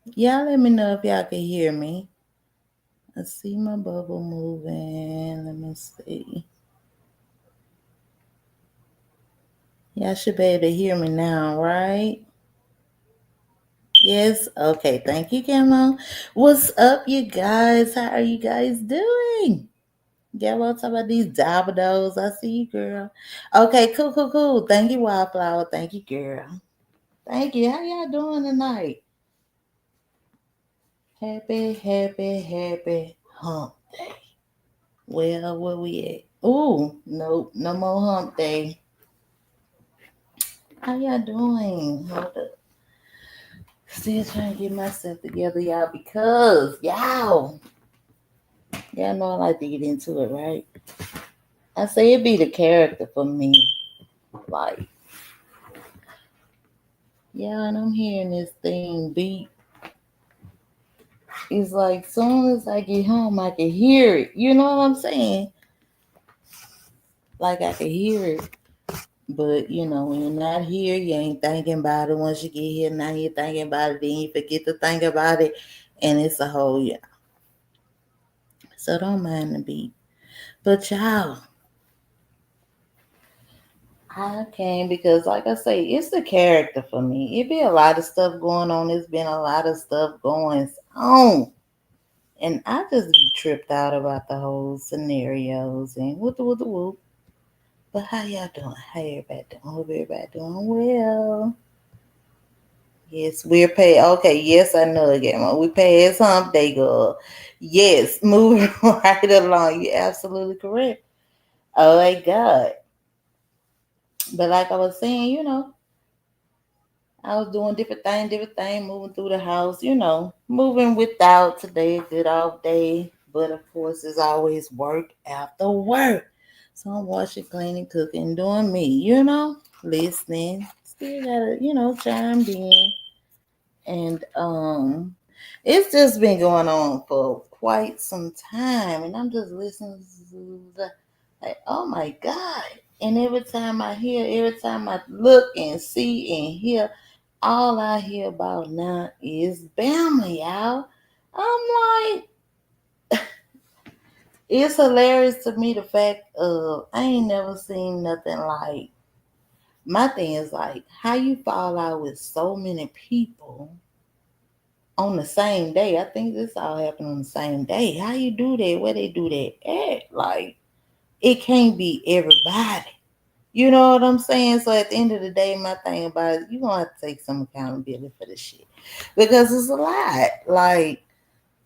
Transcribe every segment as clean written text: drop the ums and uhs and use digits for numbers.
Y'all let me know if y'all can hear me. I see my bubble moving. Let me see. Y'all should be able to hear me now, right? Yes. Okay. Thank you, Camo. What's up, you guys? How are you guys doing? Yeah, we'll talk about these dabados. I see you, girl. Okay, cool, cool, cool. Thank you, Wildflower. Thank you, girl. Thank you. How y'all doing tonight? Happy, happy, happy hump day. Well, where we at? Ooh, nope, no more hump day. How y'all doing? Hold up. Still trying to get myself together, y'all, because y'all know I like to get into it, right? I say it be the character for me. Like, yeah, and I'm hearing this thing beat. It's like soon as I get home, I can hear it. You know what I'm saying? Like I can hear it. But when you're not here, you ain't thinking about it. Once you get here, now you're thinking about it. Then you forget to think about it, and it's a whole yeah. So don't mind the beat. But y'all, I came because, like I say, it's the character for me. It be a lot of stuff going on. It's been a lot of stuff going on, and I just be tripped out about the whole scenarios and what the whoop. But how y'all doing? How everybody doing? Hope everybody doing well. Yes, we're paid. Okay, yes, I know again. We past hump day, girl. Yes, moving right along. You're absolutely correct. Oh my God. But like I was saying, I was doing different thing, moving through the house, moving without today, a good off day. But of course, it's always work after work. So I'm washing, cleaning, cooking, doing me, listening. Still gotta, chimed in. And it's just been going on for quite some time, and I'm just listening to like, oh my God. And every time I look and see and hear, all I hear about now is Bama, y'all. I'm like, it's hilarious to me the fact of I ain't never seen nothing like. My thing is like how you fall out with so many people on the same day. I think this all happened on the same day. How you do that? Where they do that at? Like it can't be everybody. You know what I'm saying? So at the end of the day, my thing about it, you gonna have to take some accountability for this shit. Because it's a lot. Like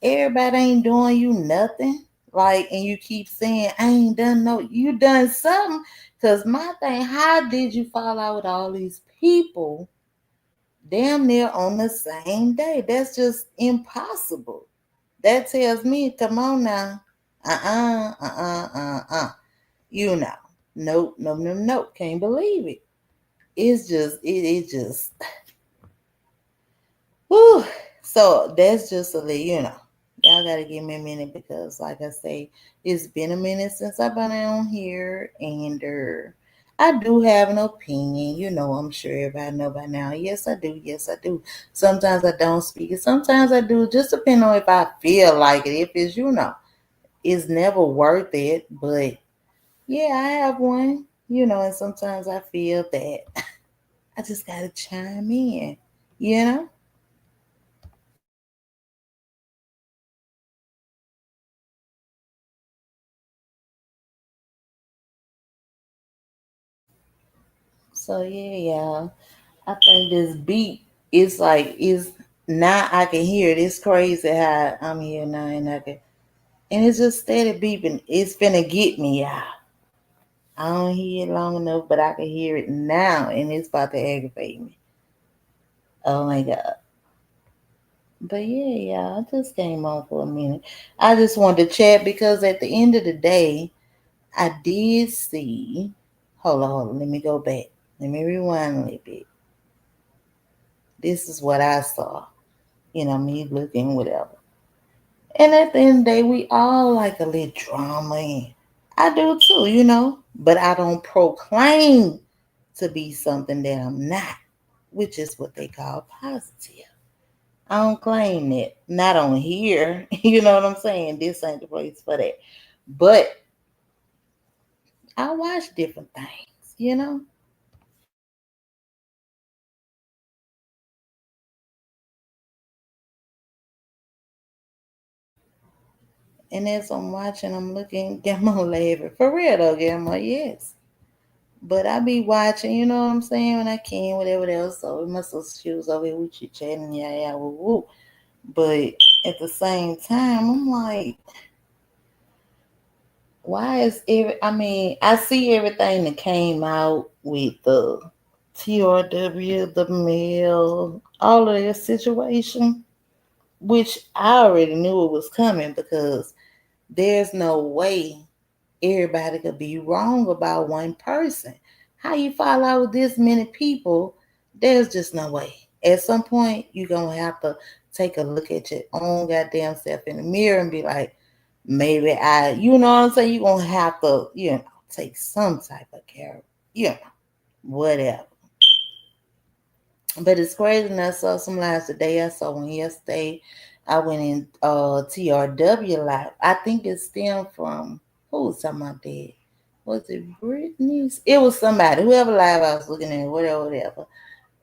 everybody ain't doing you nothing. Like and you keep saying, I ain't done no you done something. Cause my thing, how did you fall out with all these people damn near on the same day? That's just impossible. That tells me, come on now. Uh. You know. Nope, nope, nope, nope. Can't believe it. It's just, it just, whew. So that's just a little, y'all gotta give me a minute because, like I say, it's been a minute since I've been on here, and I do have an opinion. I'm sure everybody know by now. Yes, I do. Yes, I do. Sometimes I don't speak it. Sometimes I do. Just depending on if I feel like it. If it's, it's never worth it. But yeah, I have one. And sometimes I feel that I just gotta chime in. You know. So yeah, y'all. I think this beat is like is now I can hear it. It's crazy how I'm here now and I can and it's just steady beeping. It's finna get me, y'all. I don't hear it long enough, but I can hear it now and it's about to aggravate me. Oh my God. But yeah, y'all, I just came on for a minute. I just wanted to chat because at the end of the day, I did see hold on, let me go back. Let me rewind a little bit. This is what I saw. Me looking whatever. And at the end of the day, we all like a little drama. And I do too, but I don't proclaim to be something that I'm not, which is what they call positive. I don't claim that. Not on here. You know what I'm saying? This ain't the place for that. But I watch different things. And as I'm watching, I'm looking, Gamma laughing. For real though, Gamma, yes. But I be watching, you know what I'm saying, when I can, whatever else. So my sister, she was over here with you chatting, yeah, yeah, woo, woo. But at the same time, I'm like, why is I mean, I see everything that came out with the TRW, the mail, all of that situation, which I already knew it was coming because there's no way everybody could be wrong about one person. How you fall out with this many people? There's just no way. At some point, you're gonna have to take a look at your own goddamn self in the mirror and be like, maybe you know what I'm saying? You're gonna have to, take some type of care, whatever. But it's crazy. And I saw some lives today. I saw one yesterday. I went in TRW live. I think it stemmed from who was talking about that? Was it Britney's? It was somebody, whoever live I was looking at, whatever, whatever.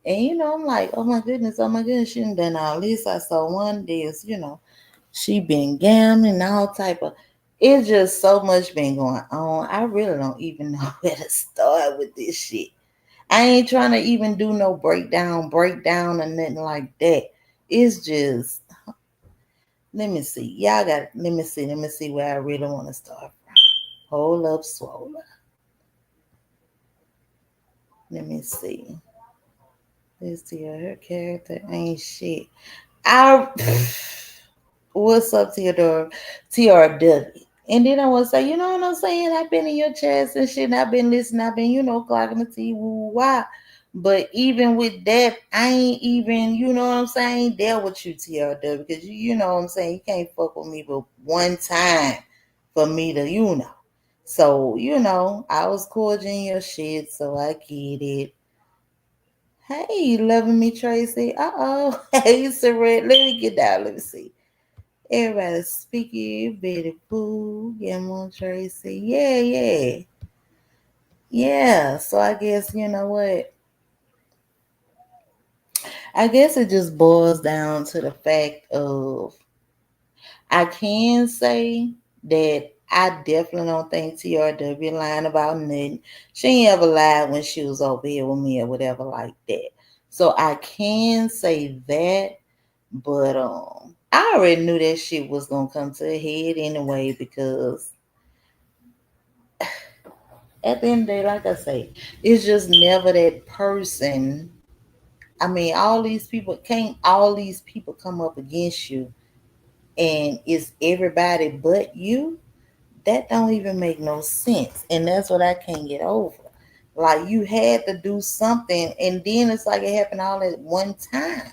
And I'm like, oh my goodness, she done done all this. I saw one this, she been gambling, all type of. It's just so much been going on. I really don't even know where to start with this shit. I ain't trying to even do no breakdown, or nothing like that. It's just, let me see. Y'all got, let me see where I really want to start from. Hold up, swallow. Let me see. Let's see, her character ain't shit. I What's up, Theodore? TRW. And then I want to say, you know what I'm saying? I've been in your chest and shit. And I've been listening. I've been, clocking the T, woo, why. But even with that, I ain't even, you know what I'm saying? I ain't there with you, TRW. Because you know what I'm saying? You can't fuck with me but one time for me to, So, I was cordial in your shit, so I get it. Hey, loving me, Tracy. Uh-oh. Hey, Saret. Let me get down. Let me see. Everybody speaking, Betty Boo, Gamma Tracy. Yeah, yeah. Yeah. So I guess you know what? I guess it just boils down to the fact of I can say that I definitely don't think TRW lying about nothing. She ain't ever lied when she was over here with me or whatever like that. So I can say that, but I already knew that shit was gonna come to a head anyway because at the end of the day, like I say, it's just never that person. I mean, all these people come up against you and it's everybody but you? That don't even make no sense. And that's what I can't get over. Like you had to do something and then it's like it happened all at one time.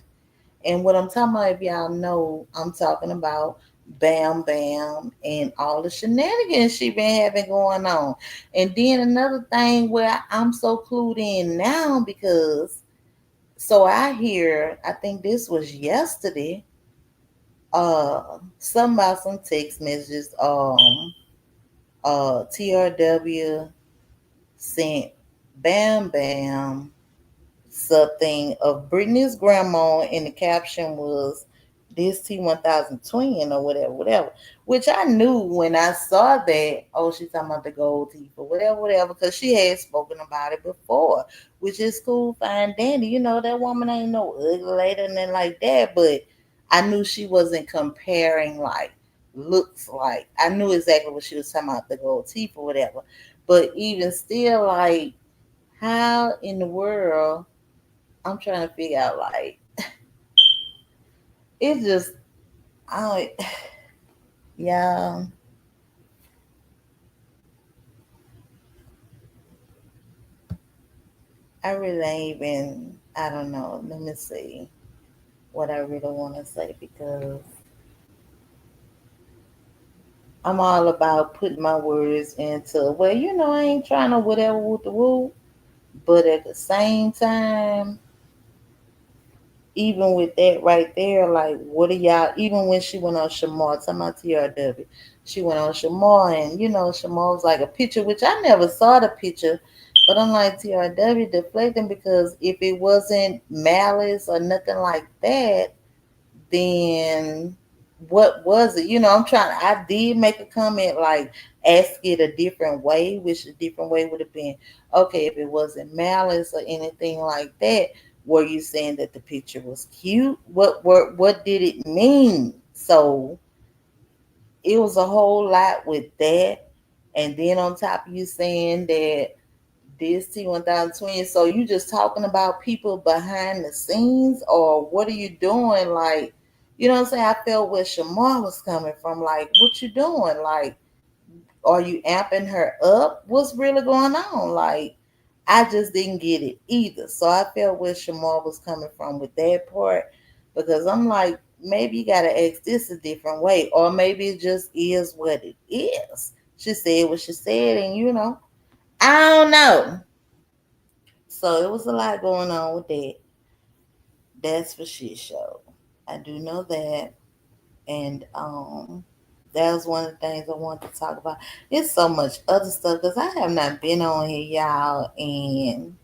And what I'm talking about, if y'all know, I'm talking about Bam Bam and all the shenanigans she been having going on. And then another thing where I'm so clued in now because so I hear, I think this was yesterday, some about some text messages, TRW sent Bam Bam something of Brittany's grandma, and the caption was this T1000 twin or whatever, whatever. Which I knew when I saw that, oh, she's talking about the gold teeth or whatever, whatever, because she had spoken about it before, which is cool, fine, dandy. That woman ain't no ugly lady and nothing like that, but I knew she wasn't comparing like looks like. I knew exactly what she was talking about, the gold teeth or whatever. But even still, like, how in the world I'm trying to figure out like it's just I don't yeah, I really ain't even I don't know. Let me see what I really wanna say because I'm all about putting my words into I ain't trying to whatever, with the woo, but at the same time, even with that right there, like, what are y'all? Even when she went on Shamar, talking about TRW, she went on Shamar, and Shamar was like a picture, which I never saw the picture, but I'm like TRW deflecting because if it wasn't malice or nothing like that, then what was it? I'm trying. I did make a comment like ask it a different way, which a different way would have been okay if it wasn't malice or anything like that. Were you saying that the picture was cute? What did it mean? So it was a whole lot with that, and then on top of you saying that this T1000 twin. So you just talking about people behind the scenes, or what are you doing? Like, you know what I'm saying? I felt where Shamar was coming from. Like, what you doing? Like, are you amping her up? What's really going on? Like, I just didn't get it either. So I felt where Shamar was coming from with that part, because I'm like, maybe you gotta ask this a different way, or maybe it just is what it is. She said what she said, and I don't know. So it was a lot going on with that. That's for shit show. I do know that. And that was one of the things I wanted to talk about. It's so much other stuff because I have not been on here, y'all, and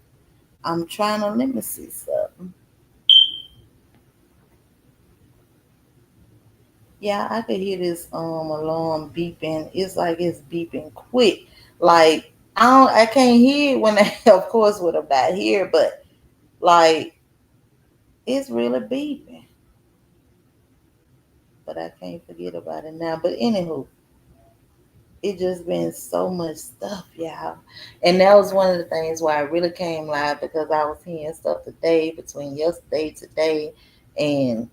I'm trying to let me see something. Yeah, I could hear this alarm beeping. It's like it's beeping quick. Like I can't hear it when I of course when I'm not here, but like it's really beeping. But I can't forget about it now. But anywho, it just been so much stuff, y'all. And that was one of the things why I really came live because I was hearing stuff today between yesterday, today, and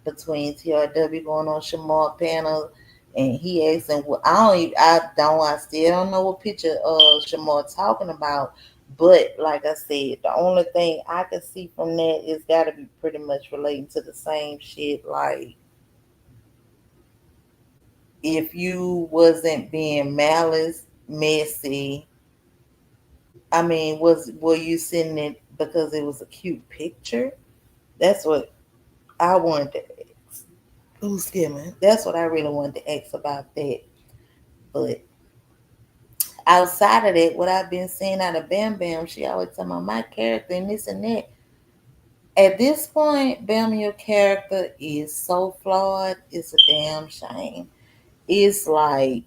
between TRW going on Shamar panel, and he asking, well, I still don't know what picture Shamar talking about. But like I said, the only thing I can see from that is got to be pretty much relating to the same shit, like if you wasn't being malice, messy. I mean, were you sending it because it was a cute picture? That's what I wanted to ask. Who's skimming? That's what I really wanted to ask about that. But outside of that, what I've been seeing out of Bam Bam, she always talking about my character and this and that. At this point, Bam, your character is so flawed. It's a damn shame. It's like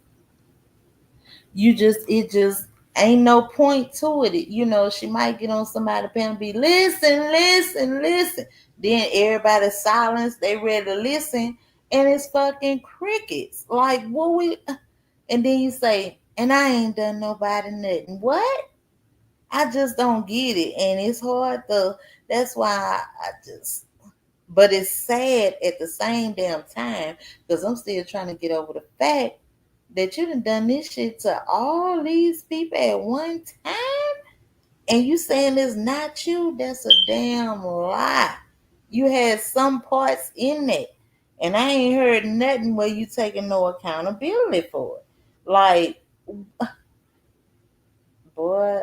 it just ain't no point to it. She might get on somebody panel be listen, listen, listen. Then everybody's silence, they ready to listen, and it's fucking crickets. Like what we and then you say, and I ain't done nobody nothing. What? I just don't get it. And it's hard to that's why I just but it's sad at the same damn time because I'm still trying to get over the fact that you done this shit to all these people at one time, and you saying it's not you. That's a damn lie. You had some parts in it, and I ain't heard nothing where you taking no accountability for it. Like, boy,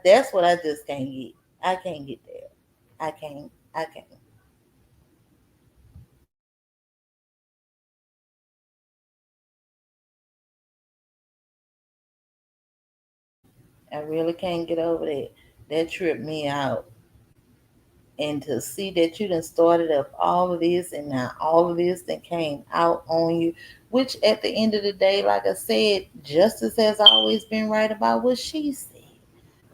that's what I just can't get. I can't get there. I can't. I can't. I really can't get over that. That tripped me out. And to see that you done started up all of this and now all of this that came out on you, which at the end of the day, like I said, justice has always been right about what she said,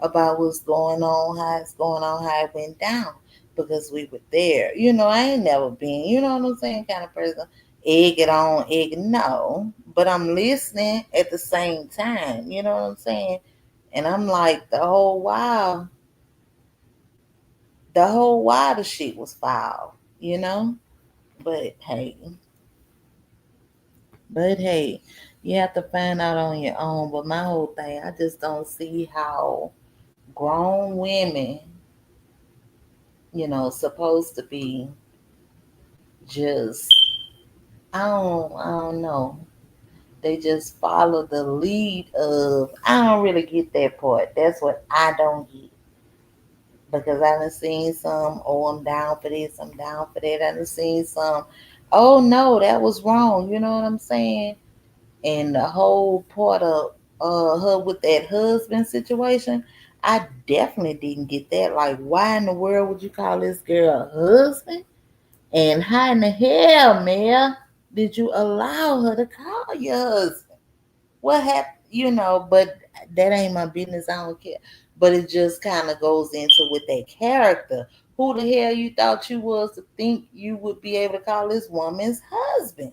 about what's going on, how it's going on, how it went down, because we were there. I ain't never been, you know what I'm saying, kind of person, egg it on, egg it, no. But I'm listening at the same time, you know what I'm saying? And I'm like, the whole shit was foul, you know? But hey, but hey, you have to find out on your own. But my whole thing, I just don't see how grown women, supposed to be just I don't know. They just follow the lead of I don't really get that part. That's what I don't get. Because I done seen some, oh, I'm down for this, I'm down for that. I done seen some, oh no, that was wrong. You know what I'm saying? And the whole part of her with that husband situation, I definitely didn't get that. Like, why in the world would you call this girl a husband? And how in the hell, man, did you allow her to call your husband? What happened? But that ain't my business. I don't care. But it just kind of goes into with that character. Who the hell you thought you was to think you would be able to call this woman's husband?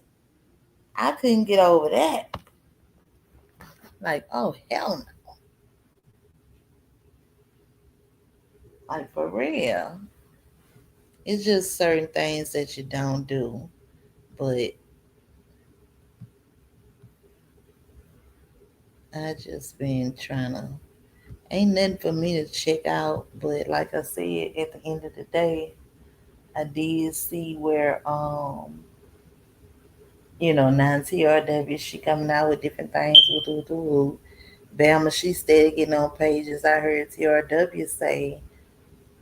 I couldn't get over that. Like, oh hell no. Like for real. It's just certain things that you don't do. But I just been trying to, ain't nothing for me to check out. But like I said, at the end of the day, I did see where now TRW, she coming out with different things with Bama, she steady getting on pages. I heard TRW say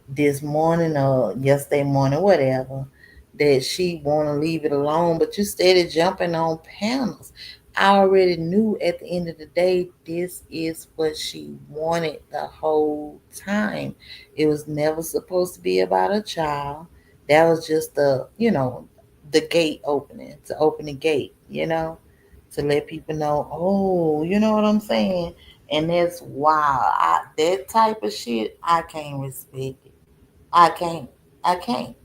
this morning or yesterday morning, whatever, that she want to leave it alone, but you steady jumping on panels. I already knew at the end of the day, this is what she wanted the whole time. It was never supposed to be about a child. That was just the gate opening, to open the gate, to let people know, oh, you know what I'm saying? And that's wow. That type of shit, I can't respect it. I can't. I can't.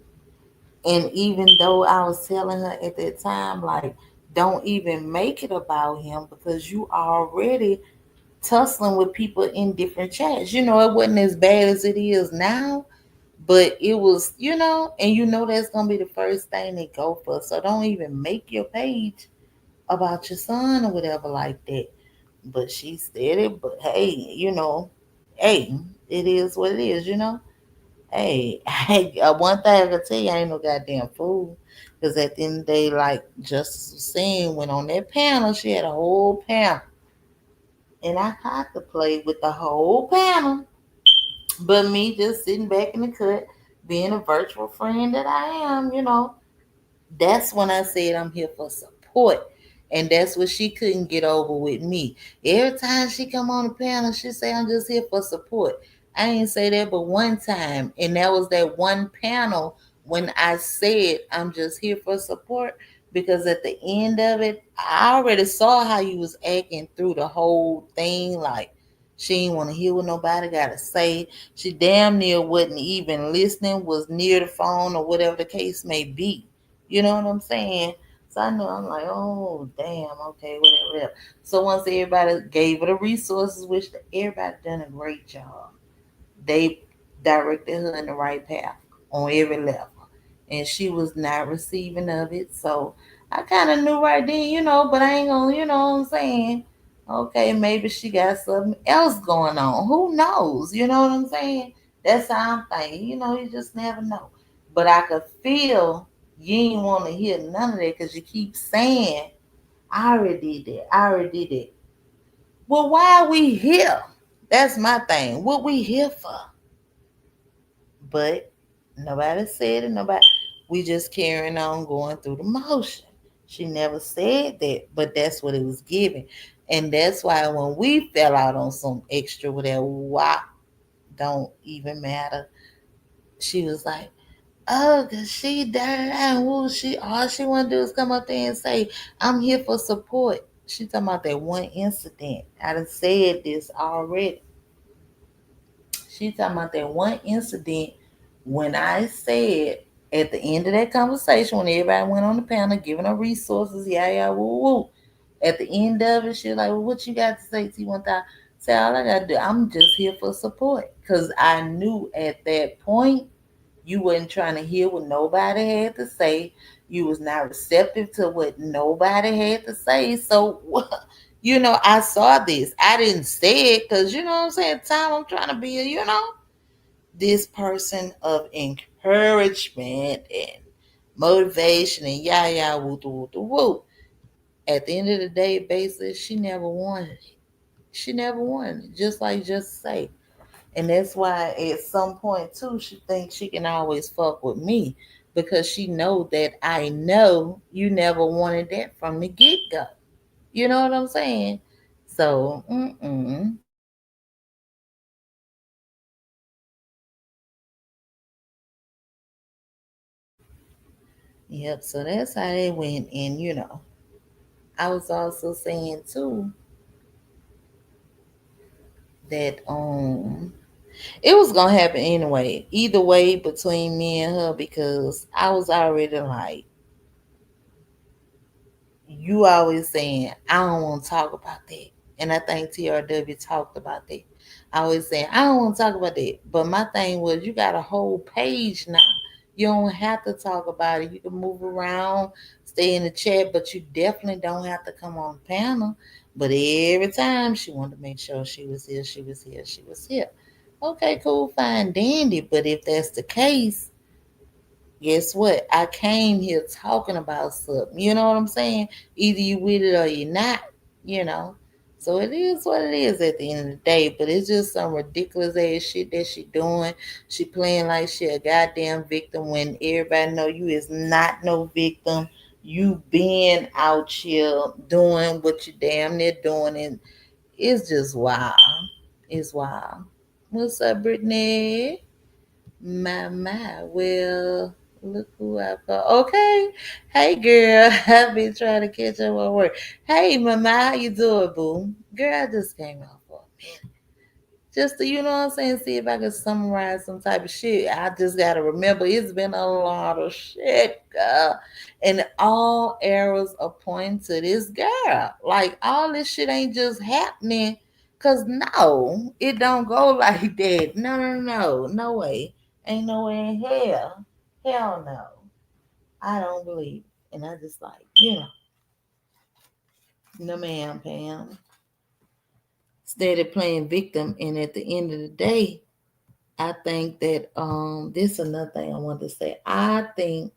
And even though I was telling her at that time, like, don't even make it about him because you already tussling with people in different chats. It wasn't as bad as it is now, but it was, and that's gonna be the first thing they go for. So don't even make your page about your son or whatever like that. But she said it, but hey, hey, it is what it is. Hey, one thing I can tell you, I ain't no goddamn fool. Because at the end of the day, like Justice was saying, when on that panel, she had a whole panel. And I had to play with the whole panel. But me just sitting back in the cut, being a virtual friend that I am. That's when I said I'm here for support. And that's what she couldn't get over with me. Every time she come on the panel, she say I'm just here for support. I ain't say that but one time. And that was that one panel when I said I'm just here for support. Because at the end of it, I already saw how you was acting through the whole thing. Like she didn't want to hear what nobody got to say. She damn near wasn't even listening, was near the phone or whatever the case may be. You know what I'm saying? So I know I'm like, oh damn, okay, whatever. So once everybody gave her the resources, which everybody done a great job, they directed her in the right path on every level. And she was not receiving of it. So I kind of knew right then, but I ain't gonna, you know what I'm saying? Okay, maybe she got something else going on. Who knows? You know what I'm saying? That's how I'm thinking. You just never know. But I could feel you ain't want to hear none of that because you keep saying, I already did that. I already did that. Well, why are we here? That's my thing. What we here for? But nobody said it. Nobody. We just carrying on going through the motion. She never said that, but that's what it was given, and that's why when we fell out on some extra whatever, why don't even matter. She was like, "Oh, cause she died, and woo, she all she want to do is come up there and say, I'm here for support." She talking about that one incident. I done said this already. She talking about that one incident when I said at the end of that conversation, when everybody went on the panel giving her resources, yeah, yeah, woo, woo. At the end of it, she was like, well, what you got to say, T1000? Say, all I got to do, I'm just here for support. Because I knew at that point, you wasn't trying to hear what nobody had to say. You was not receptive to what nobody had to say. So, I saw this. I didn't say it because, you know what I'm saying? At the time I'm trying to be, this person of encouragement and motivation and yah yah woo woo woo woo. At the end of the day, basically, she never wanted it. She never wanted it. Just like just say. And that's why at some point too, she thinks she can always fuck with me because she know that I know you never wanted that from the get go. You know what I'm saying? So, yep. So that's how they went. And I was also saying too that it was gonna happen anyway, either way between me and her because I was already like, you always saying I don't want to talk about that, and I think TRW talked about that. I always saying I don't want to talk about that, but my thing was you got a whole page now. You don't have to talk about it. You can move around, stay in the chat, but you definitely don't have to come on panel. But every time she wanted to make sure she was here, she was here, she was here. Okay, cool, fine, dandy. But if that's the case, guess what? I came here talking about something. You know what I'm saying? Either you with it or you're not, you know. So it is what it is at the end of the day. But it's just some ridiculous ass shit that she doing. She playing like she a goddamn victim when everybody know you is not no victim. You been out here doing what you damn near doing, and it's just wild. It's wild. What's up, Brittany? My. Well, look who I've got. Okay. Hey, girl. I've been trying to catch up on work. Hey, mama. How you doing, boo? Girl, I just came out for a minute. Just to, what I'm saying, see if I can summarize some type of shit. I just got to remember it's been a lot of shit, girl. And all arrows are pointing to this girl. Like, all this shit ain't just happening. Because, no, it don't go like that. No, no, no. No way. Ain't no way in hell. Hell no. I don't believe. And I just like, no ma'am, Pam. Steady playing victim. And at the end of the day, I think that this is another thing I want to say. I think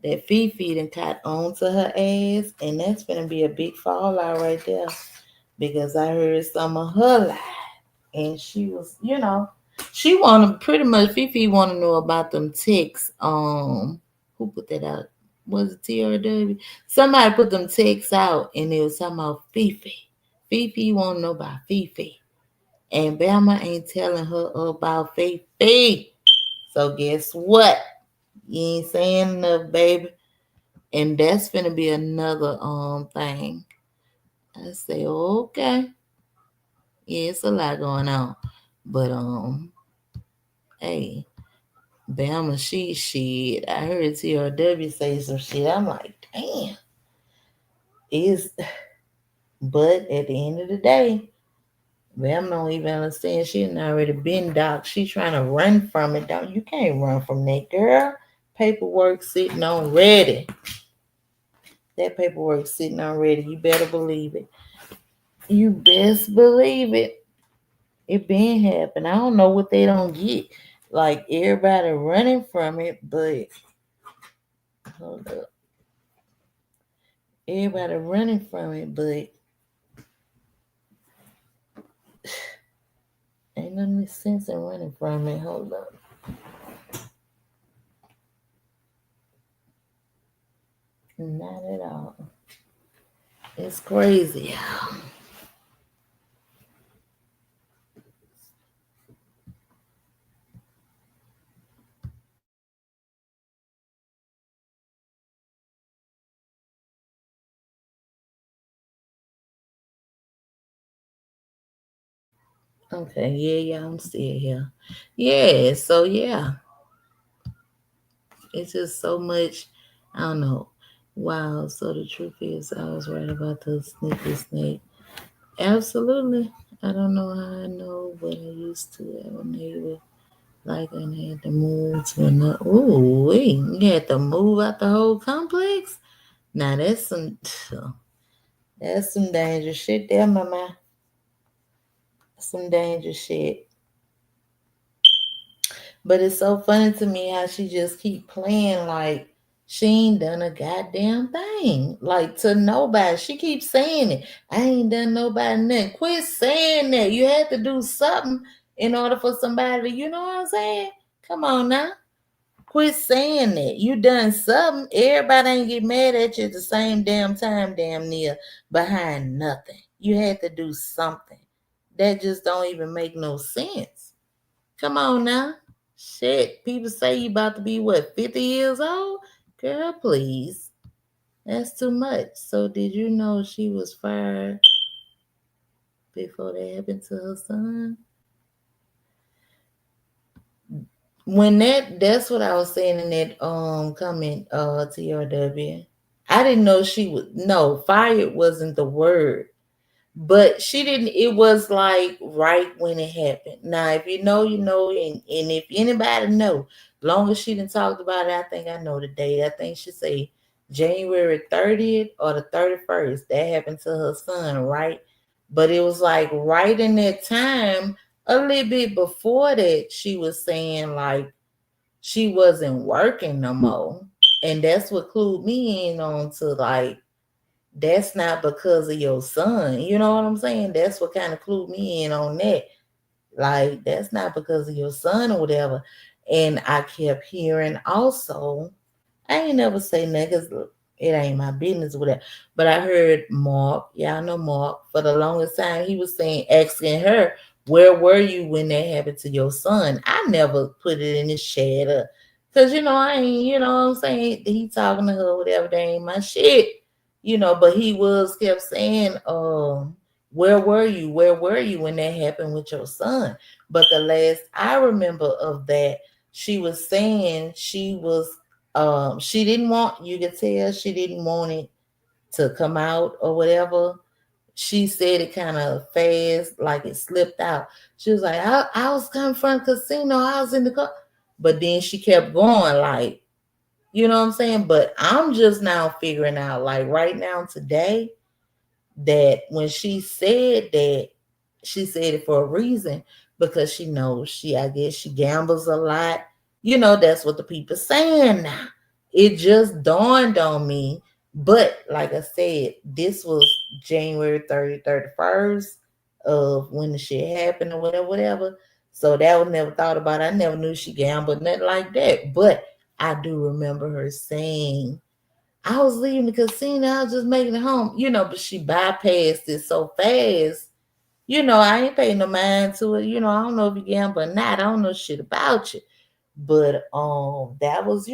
that Fifi done caught on to her ass, and that's gonna be a big fallout right there. Because I heard some of her lie, and she was, she wanna pretty much Fifi wanna know about them texts. Who put that out? Was it TRW? Somebody put them texts out, and it was talking about Fifi. Fifi wanna know about Fifi. And Bama ain't telling her about Fifi. So guess what? You ain't saying enough, baby. And that's gonna be another thing. I say, okay. Yeah, it's a lot going on. But hey, Bama, she shit. I heard TRW say some shit. I'm like, damn. Is but at the end of the day, Bam don't even understand she done already been docked. She trying to run from it. Don't you can't run from that girl. Paperwork sitting on ready. That paperwork sitting on ready. You better believe it. You best believe it. It been happen. I don't know what they don't get. Like everybody running from it, but hold up. Everybody running from it, but ain't nothing sense in running from it. Hold up. Not at all. It's crazy. Okay, yeah, I'm still here. Yeah, so yeah, it's just so much. I don't know. Wow. So the truth is, I was right about the sneaky snake. Absolutely. I don't know how I know, but I used to have a neighbor like I had to move to another. Ooh, wait, you had to move out the whole complex. Now that's some dangerous shit there, mama. Some dangerous shit. But it's so funny to me how she just keep playing like she ain't done a goddamn thing. Like to nobody. She keeps saying it. I ain't done nobody nothing. Quit saying that. You had to do something. in order for somebody to, you know what I'm saying? Come on now. Quit saying that. You done something. Everybody ain't get mad at you at the same damn time, damn near, behind nothing. You had to do something. That just don't even make no sense. Come on now. Shit. People say you about to be what, 50 years old? Girl, please. That's too much. So did you know she was fired before that happened to her son? When that's what I was saying in that comment TRW. I didn't know she was, no, fired wasn't the word. But she didn't, it was like right when it happened. Now if you know, you know, and if anybody know, long as she didn't talk about it, I think I know the date. I think she say January 30th or the 31st. That happened to her son, right? But it was like right in that time, a little bit before that, she was saying like she wasn't working no more. And that's what clued me in on to like that's not because of your son. You know what I'm saying? That's what kind of clued me in on that. Like, that's not because of your son or whatever. And I kept hearing also, I ain't never say niggas, it ain't my business or whatever. But I heard Mark, y'all know Mark, for the longest time, he was saying, asking her, where were you when that happened to your son? I never put it in the chat up. Cause I ain't, you know what I'm saying? He talking to her, whatever, that ain't my shit. But he was kept saying, where were you? Where were you when that happened with your son? But the last I remember of that, she was saying she didn't want, you could tell she didn't want it to come out or whatever. She said it kind of fast, like it slipped out. She was like, I was coming from the casino, I was in the car. But then she kept going, like, you know what I'm saying? But I'm just now figuring out, like right now today, that when she said it for a reason, because she knows, I guess she gambles a lot. That's what the people saying now. It just dawned on me. But like I said, this was January 30th, 31st of when the shit happened or whatever, whatever. So that was never thought about. I never knew she gambled, nothing like that. But I do remember her saying, I was leaving the casino, I was just making it home, but she bypassed it so fast. I ain't paying no mind to it. I don't know if you gamble or not. I don't know shit about you. But that was,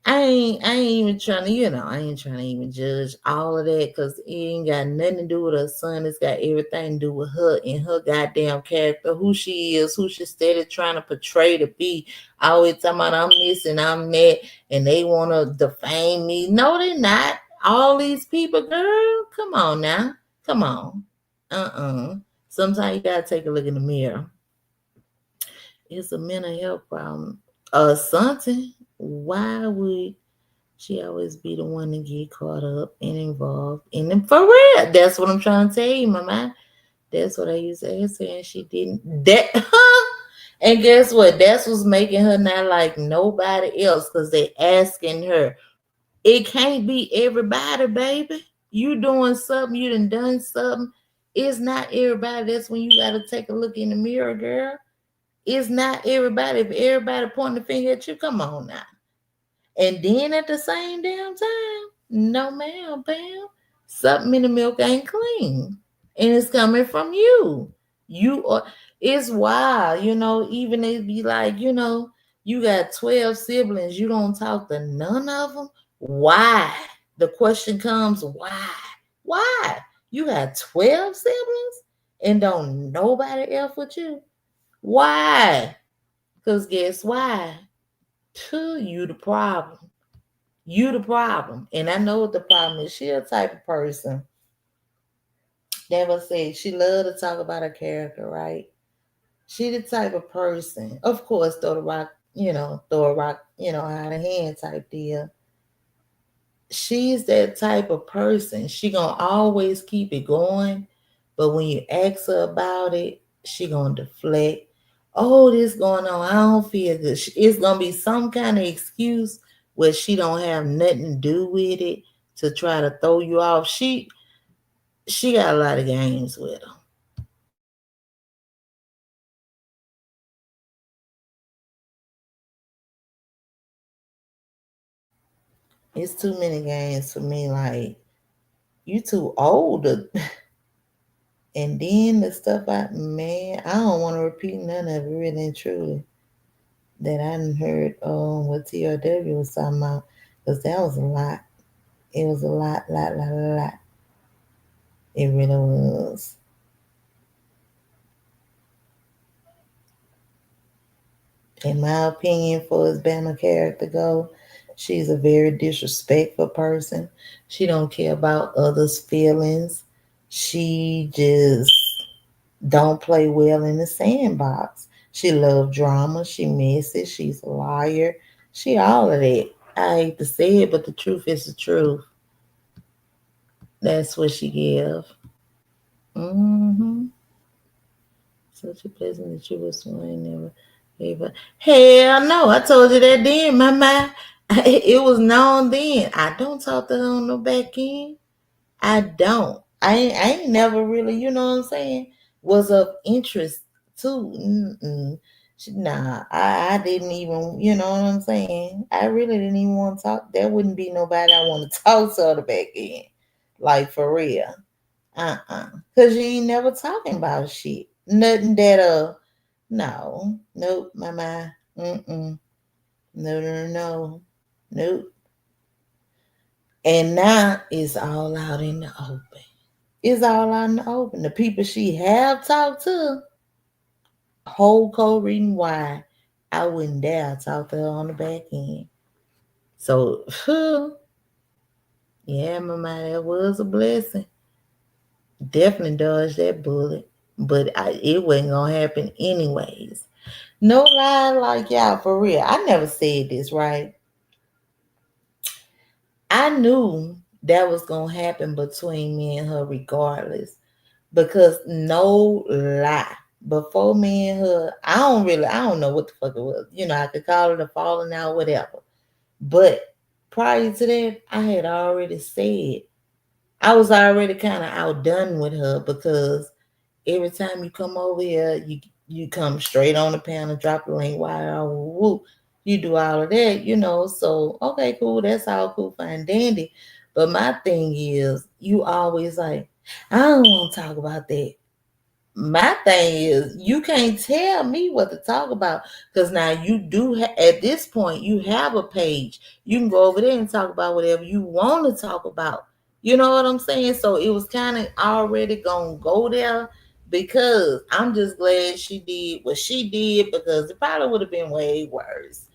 I ain't even trying to, I ain't trying to even judge all of that because it ain't got nothing to do with her son. It's got everything to do with her and her goddamn character, who she is, who she started trying to portray to be. Always talking about I'm this and I'm that, and they want to defame me. No, they're not. All these people, girl, come on now. Come on. Sometimes you gotta take a look in the mirror. It's a mental health problem. Something. Why would she always be the one to get caught up and involved in them for real? That's what I'm trying to tell you, mama. That's what I used to ask her, and she didn't. That, and guess what? That's what's making her not like nobody else because they asking her. It can't be everybody, baby. You doing something, you done something. It's not everybody. That's when you gotta take a look in the mirror, girl. It's not everybody. If everybody pointing the finger at you, come on now. And then at the same damn time, no ma'am, Pam, something in the milk ain't clean. And it's coming from you. You are, it's wild, even they be like, you got 12 siblings, you don't talk to none of them. Why? The question comes, why? Why? You got 12 siblings and don't nobody else with you? Why? Because guess why? You the problem. You the problem. And I know what the problem is. She a type of person that was said she love to talk about her character, right? She the type of person, of course, throw the rock, throw a rock, out of hand type deal. She's that type of person. She gonna always keep it going, but when you ask her about it, she gonna deflect. Oh, this going on. I don't feel good. It's gonna be some kind of excuse where she don't have nothing to do with it to try to throw you off. She got a lot of games with her. It's too many games for me. Like, you too old. And then the stuff man, I don't want to repeat none of it, really and truly. That I done heard what TRW was talking about. Because that was a lot. It was a lot. It really was. In my opinion, for as Bama character go, she's a very disrespectful person. She don't care about others' feelings. She just don't play well in the sandbox. She love drama. She messy. She's a liar. She all of that. I hate to say it, but the truth is the truth. That's what she give. Mm-hmm. Such a pleasant that you was one never gave up. Hell no, I told you that then, my. It was known then. I don't talk to her on no back end. I don't. I ain't never really, you know what I'm saying, was of interest to. Nah, I didn't even, you know what I'm saying. I really didn't even want to talk. There wouldn't be nobody I want to talk to on the back end, like for real. Cause you ain't never talking about shit. Nothing that no. Nope, my mm-mm. No. Nope. And now it's all out in the open. It's all out in the open. The people she have talked to, whole cold reading why I wouldn't dare talk to her on the back end. So yeah, mama, that was a blessing. Definitely dodged that bullet. But it wasn't gonna happen anyways. No lie, like y'all, for real. I never said this, right? I knew that was gonna happen between me and her regardless. Because no lie. Before me and her, I don't know what the fuck it was. You know, I could call it a falling out, whatever. But prior to that, I had already said I was already kind of outdone with her because every time you come over here, you come straight on the panel, drop the link, wire, woo, you do all of that, you know. So okay, cool, that's all cool, fine, dandy. But my thing is, you always like, I don't want to talk about that. My thing is, you can't tell me what to talk about because now you do at this point you have a page. You can go over there and talk about whatever you want to talk about. You know what I'm saying? So it was kind of already gonna go there because I'm just glad she did what she did because it probably would have been way worse.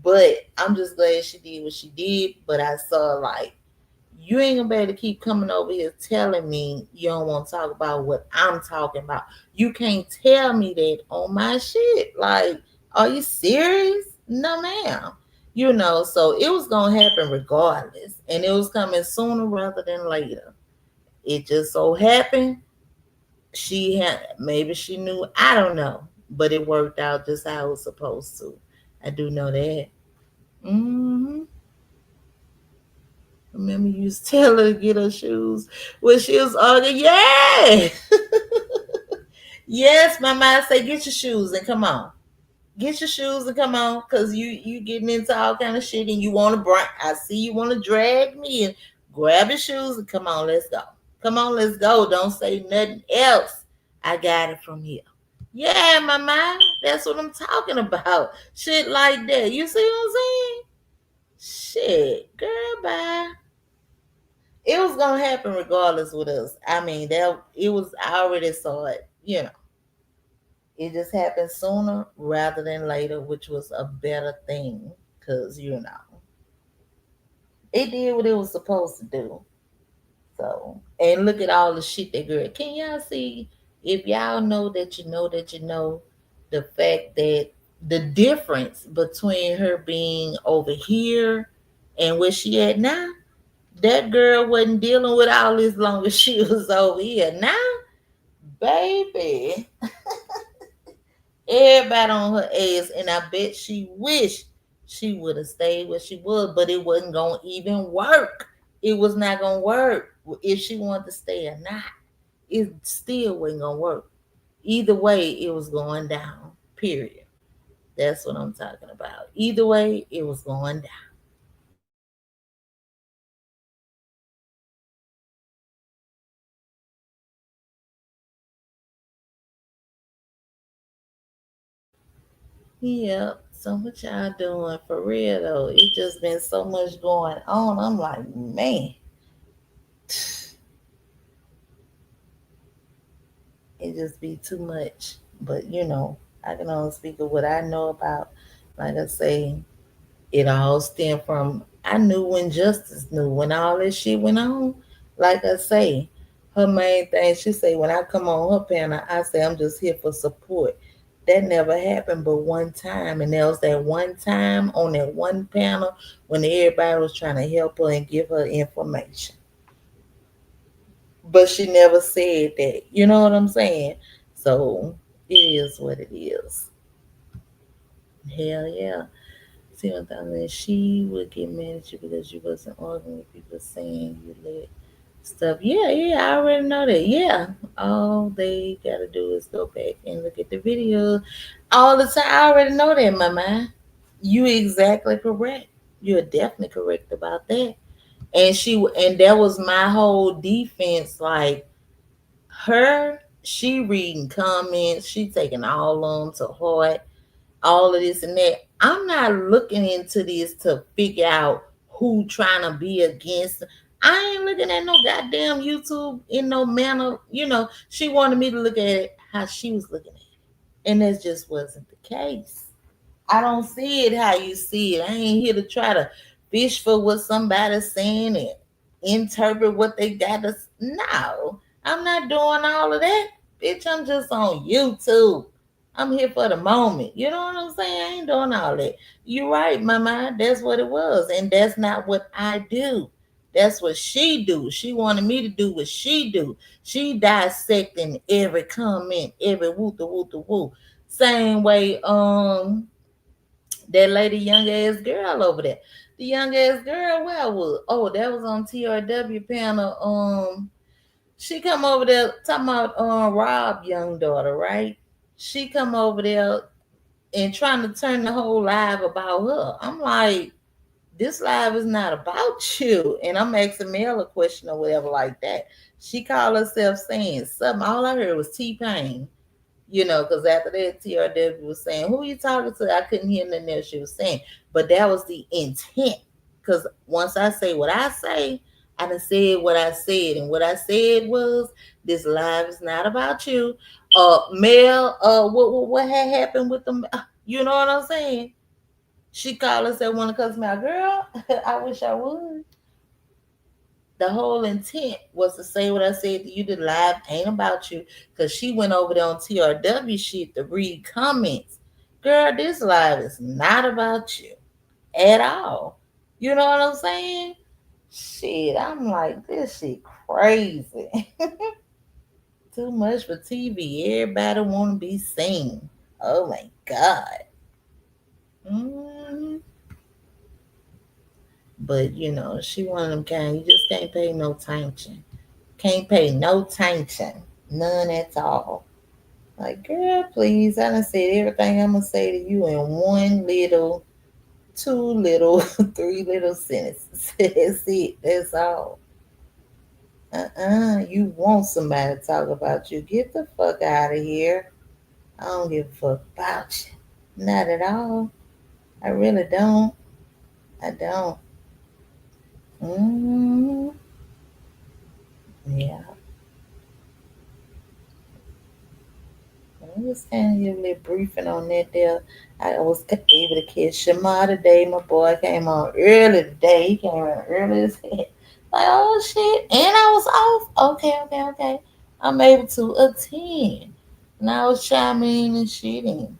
But I'm just glad she did what she did. But I saw like you ain't gonna be able to keep coming over here telling me you don't want to talk about what I'm talking about. You can't tell me that on my shit. Like, are you serious? No, ma'am. You know, so it was gonna happen regardless, and it was coming sooner rather than later. It just so happened she had maybe she knew, I don't know, but it worked out just how it was supposed to. I do know that. Hmm. Remember, you used to tell her to get her shoes when she was arguing. Yeah, yes, my mom say get your shoes and come on. Get your shoes and come on, cause you getting into all kind of shit and you want to bring. I see you want to drag me and grab your shoes and come on, let's go. Come on, let's go. Don't say nothing else. I got it from here. Yeah, my mind. That's what I'm talking about. Shit like that. You see what I'm saying? Shit, girl, bye. It was gonna happen regardless with us. I mean, that it was I already saw it. You know, it just happened sooner rather than later, which was a better thing because it did what it was supposed to do. So, and look at all the shit that girl. Can y'all see? If y'all know that you know that you know the fact that the difference between her being over here and where she at now, that girl wasn't dealing with all this long as she was over here. Now, baby, everybody on her ass, and I bet she wished she would have stayed where she was, but it wasn't gonna even work. It was not gonna work if she wanted to stay or not. It still wasn't gonna work. Either way, it was going down. Period. That's what I'm talking about. Either way, it was going down. Yeah. So what y'all doing for real though? It just been so much going on. I'm like, man, it just be too much. But I can only speak of what I know about. Like I say, it all stemmed from I knew when Justice knew when all this shit went on. Like I say, her main thing she say when I come on her panel, I say I'm just here for support. That never happened but one time, and there was that one time on that one panel when everybody was trying to help her and give her information. But she never said that. You know what I'm saying? So it is what it is. Hell yeah. See what I mean? She would get mad at you because you wasn't arguing with people saying you let stuff. Yeah, yeah, I already know that. Yeah. All they gotta do is go back and look at the video all the time. I already know that, my man. You exactly correct. You're definitely correct about that. And that was my whole defense. Like she reading comments, she taking all of them to heart, all of this and that. I'm not looking into this to figure out who trying to be against. I ain't looking at no goddamn YouTube in no manner. She wanted me to look at it how she was looking at it. And that just wasn't the case. I don't see it how you see it. I ain't here to try to fish for what somebody's saying and interpret what they got to. No, I'm not doing all of that. Bitch, I'm just on YouTube. I'm here for the moment. You know what I'm saying? I ain't doing all that. You're right, mama. That's what it was. And that's not what I do. That's what she do. She wanted me to do what she do. She dissecting every comment, every woo the woo the woo. Same way, that lady young ass girl over there. The young ass girl, where was? Oh, that was on TRW panel. She come over there talking about Rob young daughter, right? She come over there and trying to turn the whole live about her. I'm like, this live is not about you. And I'm asking Mel a question or whatever like that. She called herself saying something. All I heard was T-Pain. Because after that, TRW was saying, who you talking to? I couldn't hear nothing else she was saying. But that was the intent. Because once I say what I say, I done said what I said. And what I said was, this live is not about you. Mel, what had happened with them? You know what I'm saying? She called us and want to cuss me out. Girl, I wish I would. The whole intent was to say what I said to you. The live ain't about you because she went over there on TRW shit to read comments. Girl, this live is not about you at all. You know what I'm saying? Shit, I'm like, this shit crazy. Too much for TV. Everybody want to be seen. Oh my God. Mm. But she one of them kind. You just can't pay no attention. Can't pay no attention. None at all. Like, girl, please. I done said everything I'm gonna say to you in one little, two little, three little sentences. That's it. That's all. You want somebody to talk about you. Get the fuck out of here. I don't give a fuck about you. Not at all. I really don't. I don't. mm Yeah. I'm just kind of give a little briefing on that there. I was able to catch Shema today. My boy came on early today. He came on early as hell. Like, oh shit. And I was off. Okay, okay, okay. I'm able to attend. And I was chiming in and shit. And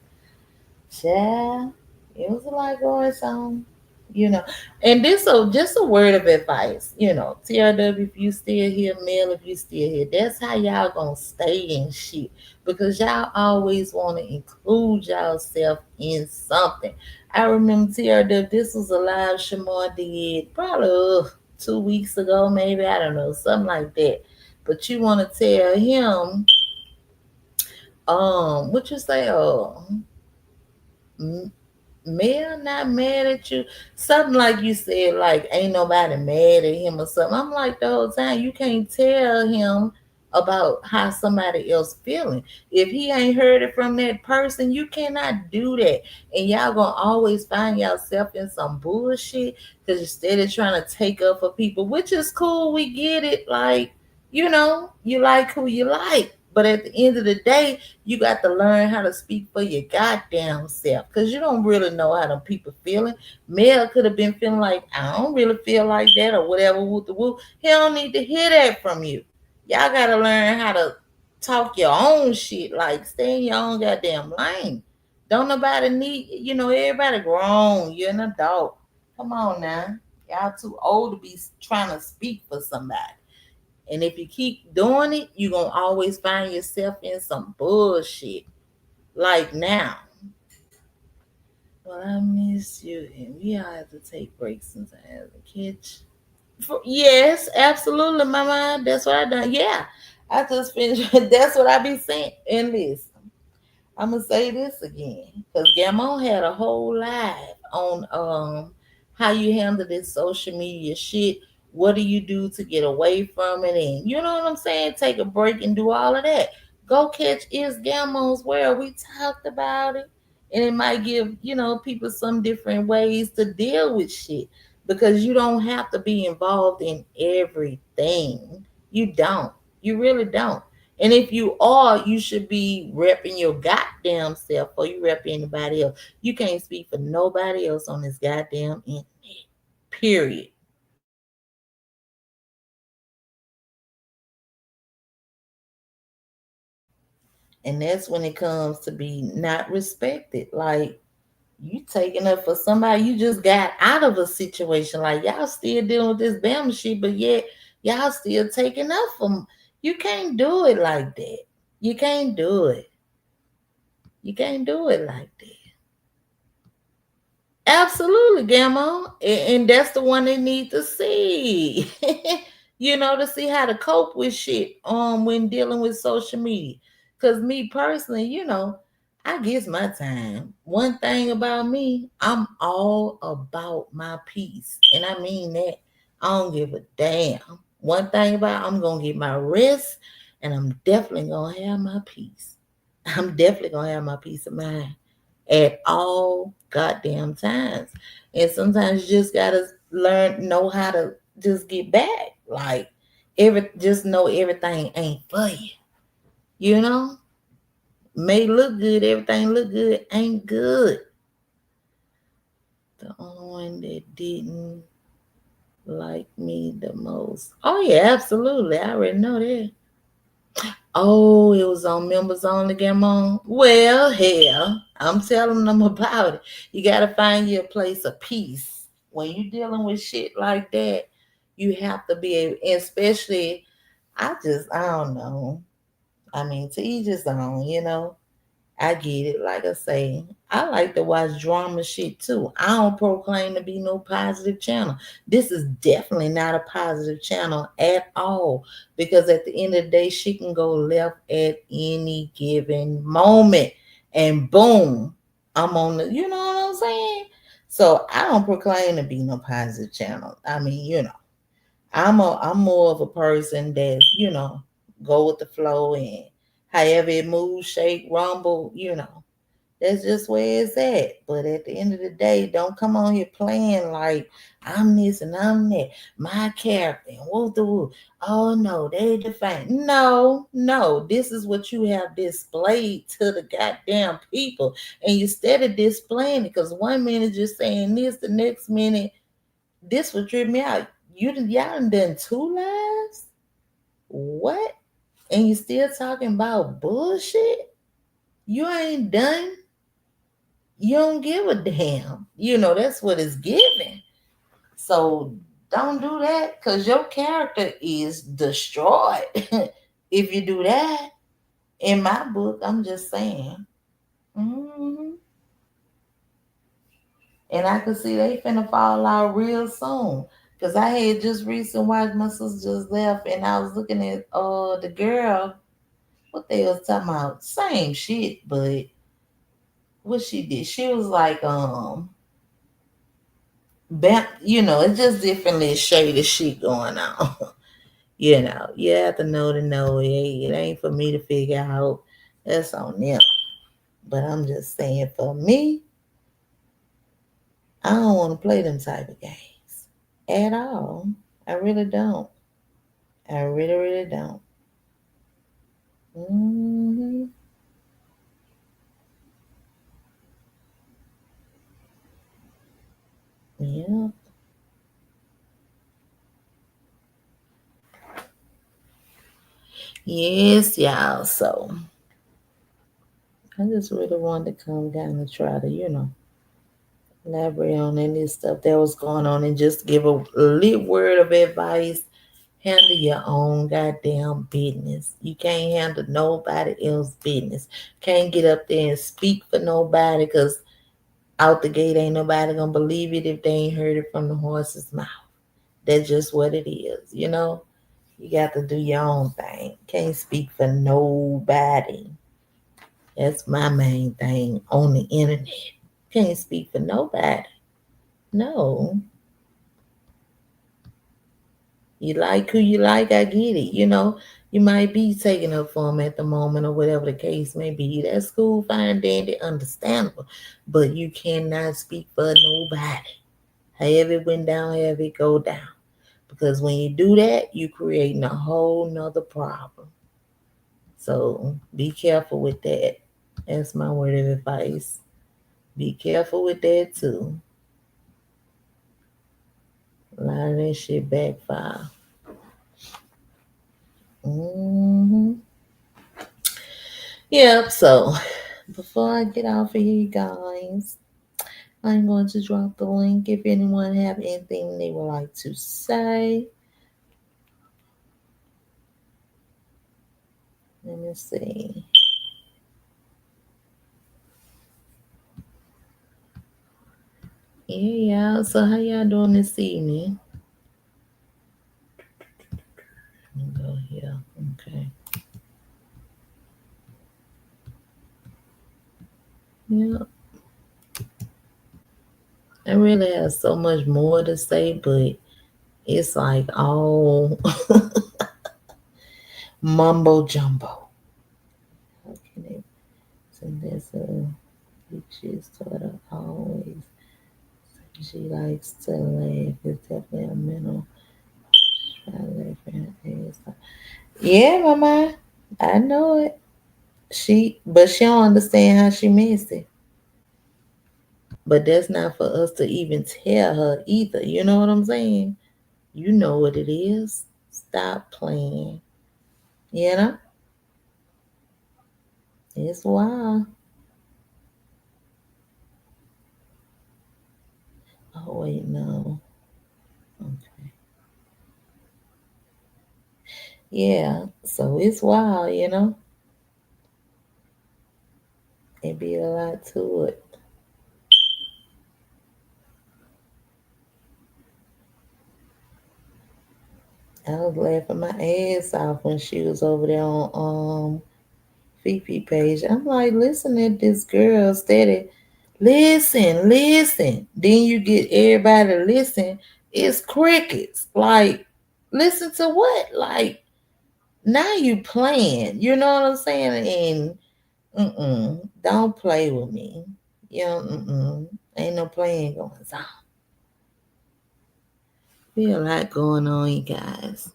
yeah, it was a lot going on, you know. And this so just a word of advice, TRW, if you still here, male, if you still here, that's how y'all gonna stay in shit. Because y'all always want to include yourself in something. I remember TRW, this was a live Shamar did probably 2 weeks ago, maybe, I don't know, something like that. But you want to tell him, what you say, Mel not mad at you. Something like you said, like ain't nobody mad at him or something. I'm like the whole time you can't tell him about how somebody else feeling. If he ain't heard it from that person, you cannot do that. And y'all gonna always find yourself in some bullshit because instead of trying to take up for people, which is cool, we get it. Like, you like who you like. But at the end of the day, you got to learn how to speak for your goddamn self because you don't really know how them people feeling. Mel could have been feeling like, I don't really feel like that or whatever, woo the woo. He don't need to hear that from you. Y'all got to learn how to talk your own shit, like stay in your own goddamn lane. Don't nobody need, everybody grown. You're an adult. Come on now. Y'all too old to be trying to speak for somebody. And if you keep doing it, you're going to always find yourself in some bullshit. Like now. Well, I miss you. And we all have to take breaks sometimes and catch. Yes, absolutely, mama. That's what I done. Yeah. I just finished. That's what I be saying. And listen, I'm gonna say this again because Gamon had a whole live on how you handle this social media shit. What do you do to get away from it? And you know what I'm saying? Take a break and do all of that. Go catch Is Gamon's World. We talked about it, and it might give people some different ways to deal with shit because you don't have to be involved in everything. You don't. You really don't. And if you are, you should be repping your goddamn self or you rep anybody else. You can't speak for nobody else on this goddamn internet. Period. And that's when it comes to be not respected. Like you taking up for somebody you just got out of a situation. Like y'all still dealing with this Bama shit, but yet y'all still taking up for 'em. You can't do it like that. You can't do it. You can't do it like that. Absolutely, Gamma. And that's the one they need to see. To see how to cope with shit when dealing with social media. Cause me personally, I guess my time. One thing about me, I'm all about my peace. And I mean that. I don't give a damn. One thing about I'm gonna get my rest and I'm definitely gonna have my peace. I'm definitely gonna have my peace of mind at all goddamn times. And sometimes you just gotta know how to just get back. Like just know everything ain't for you. You know? May look good, everything look good, ain't good. The only one that didn't like me the most. Oh yeah, absolutely. I already know that. Oh, it was on members only, Gamon. Well, hell, I'm telling them about it. You gotta find your place of peace. When you're dealing with shit like that, you have to be able, especially I don't know. I mean, to each his own. I get it. Like I say, I like to watch drama shit too. I don't proclaim to be no positive channel. This is definitely not a positive channel at all because at the end of the day, she can go left at any given moment, and boom, I'm on the. You know what I'm saying? So I don't proclaim to be no positive channel. I mean, I'm more of a person that's, go with the flow and however it moves, shake, rumble. That's just where it's at. But at the end of the day, don't come on here playing like I'm this and I'm that. My character and woo the woo. Oh no, they define. No, no. This is what you have displayed to the goddamn people. And you steady displaying it because one minute you're saying this, the next minute this would trip me out. Y'all done 2 lives? What? And you still talking about bullshit? You ain't done. You don't give a damn. That's what it's giving. So don't do that because your character is destroyed. If you do that, in my book, I'm just saying. Mhm. And I could see they finna fall out real soon. Cause I had just recently watched my sister just left and I was looking at the girl, what they was talking about. Same shit, but what she did, she was like it's just different little shady shit going on. You have to know it. It ain't for me to figure out. That's on them. But I'm just saying, for me, I don't want to play them type of games at all. I really don't. I really, really don't. Hmm. Yeah. Yes, y'all. So I just really wanted to come down and try to, elaborate on any stuff that was going on and just give a little word of advice. Handle your own goddamn business. You can't handle nobody else's business. Can't get up there and speak for nobody because out the gate ain't nobody gonna believe it if they ain't heard it from the horse's mouth. That's just what it is. You got to do your own thing. Can't speak for nobody. That's my main thing on the internet. Can't speak for nobody. No. You like who you like, I get it. You might be taking up for them at the moment or whatever the case may be. That's cool, fine, dandy, understandable. But you cannot speak for nobody. However it went down, however it go down. Because when you do that, you creating a whole nother problem. So be careful with that. That's my word of advice. Be careful with that too. A lot of that shit backfire. Hmm. Yep. So before I get off of here, you guys, I'm going to drop the link if anyone have anything they would like to say. Let me see. Yeah, y'all. So how y'all doing this evening? Let me go here. Okay. Yeah. I really have so much more to say, but it's like all mumbo jumbo. How can it? So there's a she's sort of always. She likes to laugh. It's definitely a mental. Try to laugh her ass off. Yeah, mama. I know it. But she don't understand how she missed it. But that's not for us to even tell her either. You know what I'm saying? You know what it is. Stop playing. You know? It's wild. Oh wait, no. Okay. Yeah. So it's wild. It be a lot to it. I was laughing my ass off when she was over there on Fifi page. I'm like, listen at this girl steady. Listen, listen. Then you get everybody to listen. It's crickets. Like, listen to what? Like, now you playing. You know what I'm saying? And don't play with me. Ain't no playing going on. Be a lot going on, you guys.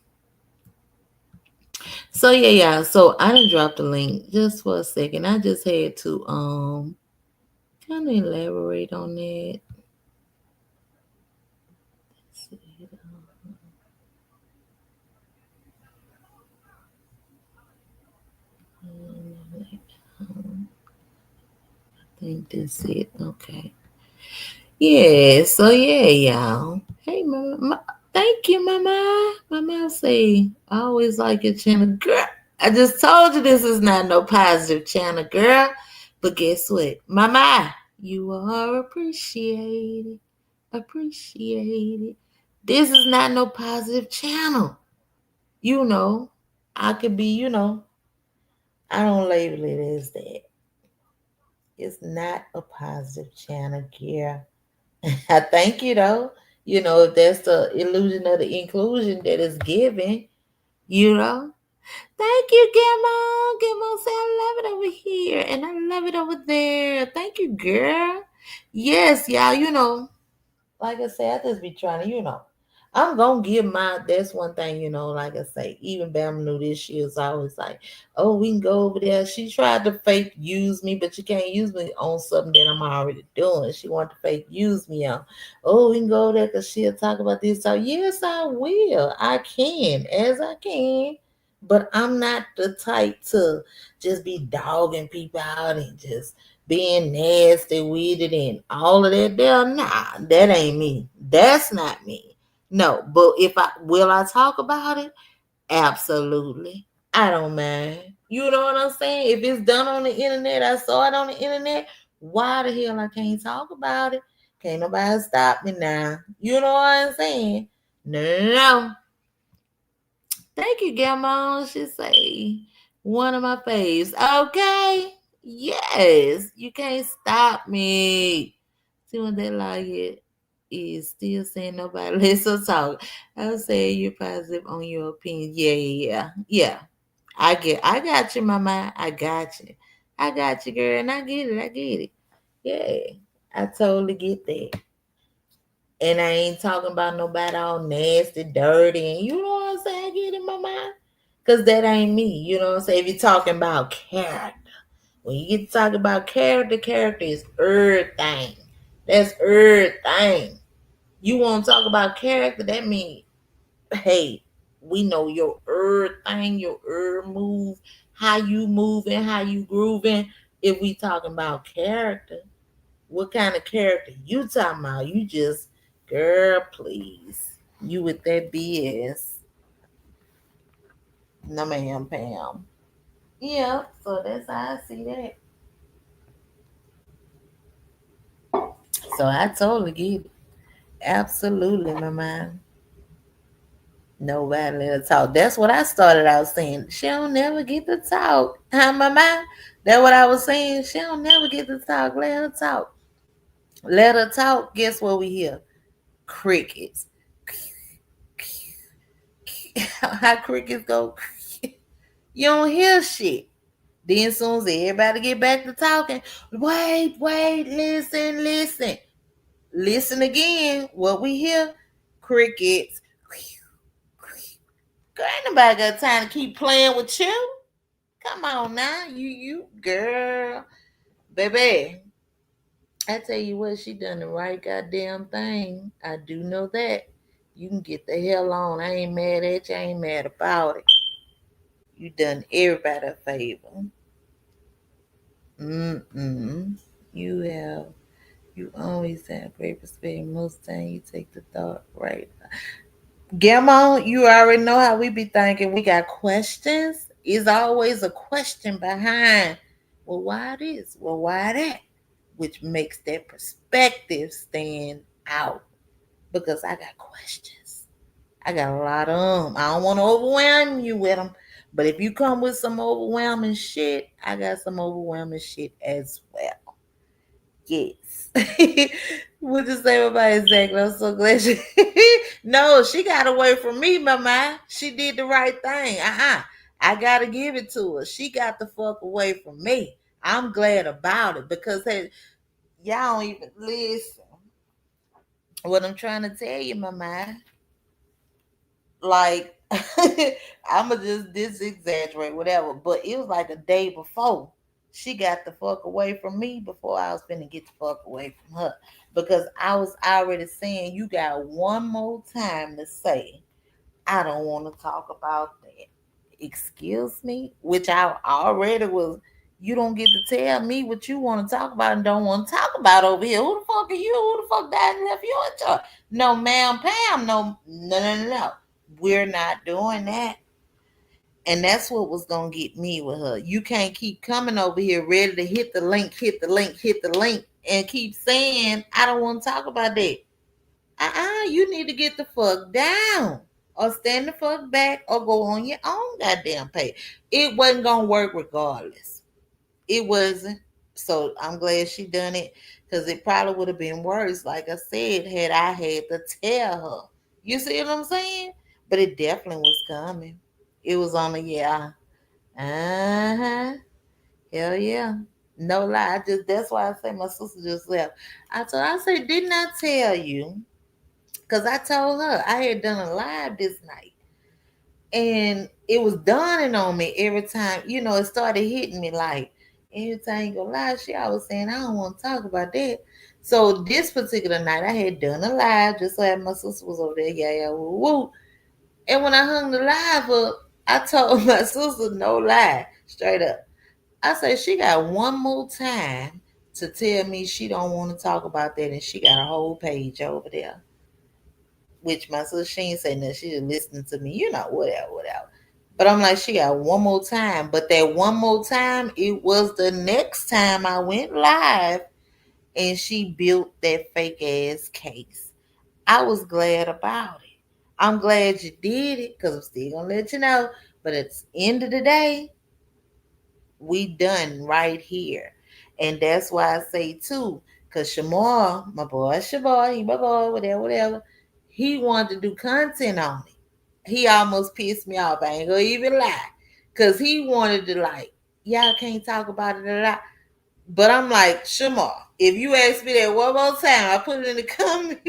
So yeah. So I done dropped the link just for a second. I just had to kind of elaborate on that. I think that's it. Okay. Yeah. So yeah, y'all. Hey, mama. Thank you, mama. Mama say, I always like your channel, girl. I just told you this is not no positive channel, girl. But guess what, mama? You are appreciated. Appreciated. This is not no positive channel. You know, I could be. I don't label it as that. It's not a positive channel, girl. I thank you though. If that's the illusion of the inclusion that is given, You know? Thank you, Gimmo. Gimmo said, I love it over here and I love it over there. Thank you, girl. Yes, y'all, like I said, I just be trying to, I'm gonna give my that's one thing, like I say, even Bam knew this she was always like, oh, we can go over there. She tried to fake use me, but you can't use me on something that I'm already doing. She wanted to fake use me on. Oh, we can go there because she'll talk about this. So yes, I will. I can, as I can. But I'm not the type to just be dogging people out and just being nasty with it and all of that there. Nah, that ain't me. That's not me. No, but if I will I talk about it? Absolutely. I don't mind. You know what I'm saying? If it's done on the internet, I saw it on the internet. Why the hell I can't talk about it? Can't nobody stop me now. You know what I'm saying? No, no, no. Thank you, Gamma. She say one of my faves. Okay. Yes. You can't stop me. See what they like it is still saying nobody lets us talk. I would say you're positive on your opinion. Yeah, yeah, yeah. Yeah. I got you, mama. I got you. I got you, girl, and I get it. I get it. Yeah. I totally get that. And I ain't talking about nobody all nasty, dirty, and you know what I'm saying? Get in my mind. Cause that ain't me. You know what I'm saying? If you're talking about character. When you get to talk about character, character is everything. That's everything. You want to talk about character, that means, hey, we know your everything, your move, how you moving, how you grooving. If we talking about character, what kind of character you talking about? You just, girl, please. You with that BS. No, ma'am, Pam. Yeah, so that's how I see that. So I totally get it. Absolutely, my man. Nobody let her talk. That's what I started out saying. She don't never get to talk. Huh, my man? That's what I was saying. She don't never get to talk. Let her talk. Let her talk. Guess what we hear? Crickets. How crickets go? You don't hear shit. Then soon as everybody get back to talking, wait, wait, listen, listen. Listen again. What we hear? Crickets. Girl, ain't nobody got time to keep playing with you. Come on now. You girl. Baby. I tell you what, she done the right goddamn thing. I do know that. You can get the hell on. I ain't mad at you. I ain't mad about it. You done everybody a favor. Mm-mm. You have. You always have great perspective. Most time you take the thought right. Gamma, you already know how we be thinking. We got questions. Is always a question behind. Well, why this? Well, why that? Which makes that perspective stand out because I got questions. I got a lot of them. I don't want to overwhelm you with them. But if you come with some overwhelming shit, I got some overwhelming shit as well. Yes. What to say about exactly? I'm so glad she. No, she got away from me, mama. She did the right thing. I gotta give it to her. She got the fuck away from me. I'm glad about it because hey, y'all don't even listen. What I'm trying to tell you, mama. Like, I'ma just this exaggerate, whatever. But it was like a day before. She got the fuck away from me before I was finna get the fuck away from her. Because I was already saying you got one more time to say, I don't want to talk about that. Excuse me? Which I already was. You don't get to tell me what you want to talk about and don't want to talk about over here. Who the fuck are you? Who the fuck died and left you in charge? No, ma'am, Pam. No, no, no, no, no. We're not doing that. And that's what was gonna get me with her. You can't keep coming over here ready to hit the link, hit the link, hit the link, and keep saying, I don't want to talk about that. You need to get the fuck down. Or stand the fuck back or go on your own goddamn page. It wasn't gonna work regardless. It wasn't. So I'm glad she done it because it probably would have been worse, like I said, had I had to tell her. You see what I'm saying? But it definitely was coming. It was on the yeah. Uh-huh. Hell yeah. No lie. I just that's why I say my sister just left. I said, didn't I tell you? Because I told her I had done a live this night. And it was dawning on me every time, it started hitting me like every time you go live, she always saying, I don't want to talk about that. So this particular night I had done a live, just like my sister was over there, yeah, yeah, woo, woo. And when I hung the live up, I told my sister, no lie, straight up. I said she got one more time to tell me she don't want to talk about that, and she got a whole page over there. Which my sister, she ain't saying that, she just listening to me, whatever, whatever. But I'm like, she got one more time. But that one more time, it was the next time I went live, and she built that fake ass case. I was glad about it. I'm glad you did it because I'm still gonna let you know. But at the end of the day, we done right here. And that's why I say too, because Shamar, my boy Shamar, he my boy, whatever, whatever, he wanted to do content on it. He almost pissed me off. I ain't gonna even lie. Cause he wanted to like, y'all can't talk about it a lot. But I'm like, Shamar, if you ask me that one more time, I put it in the comment.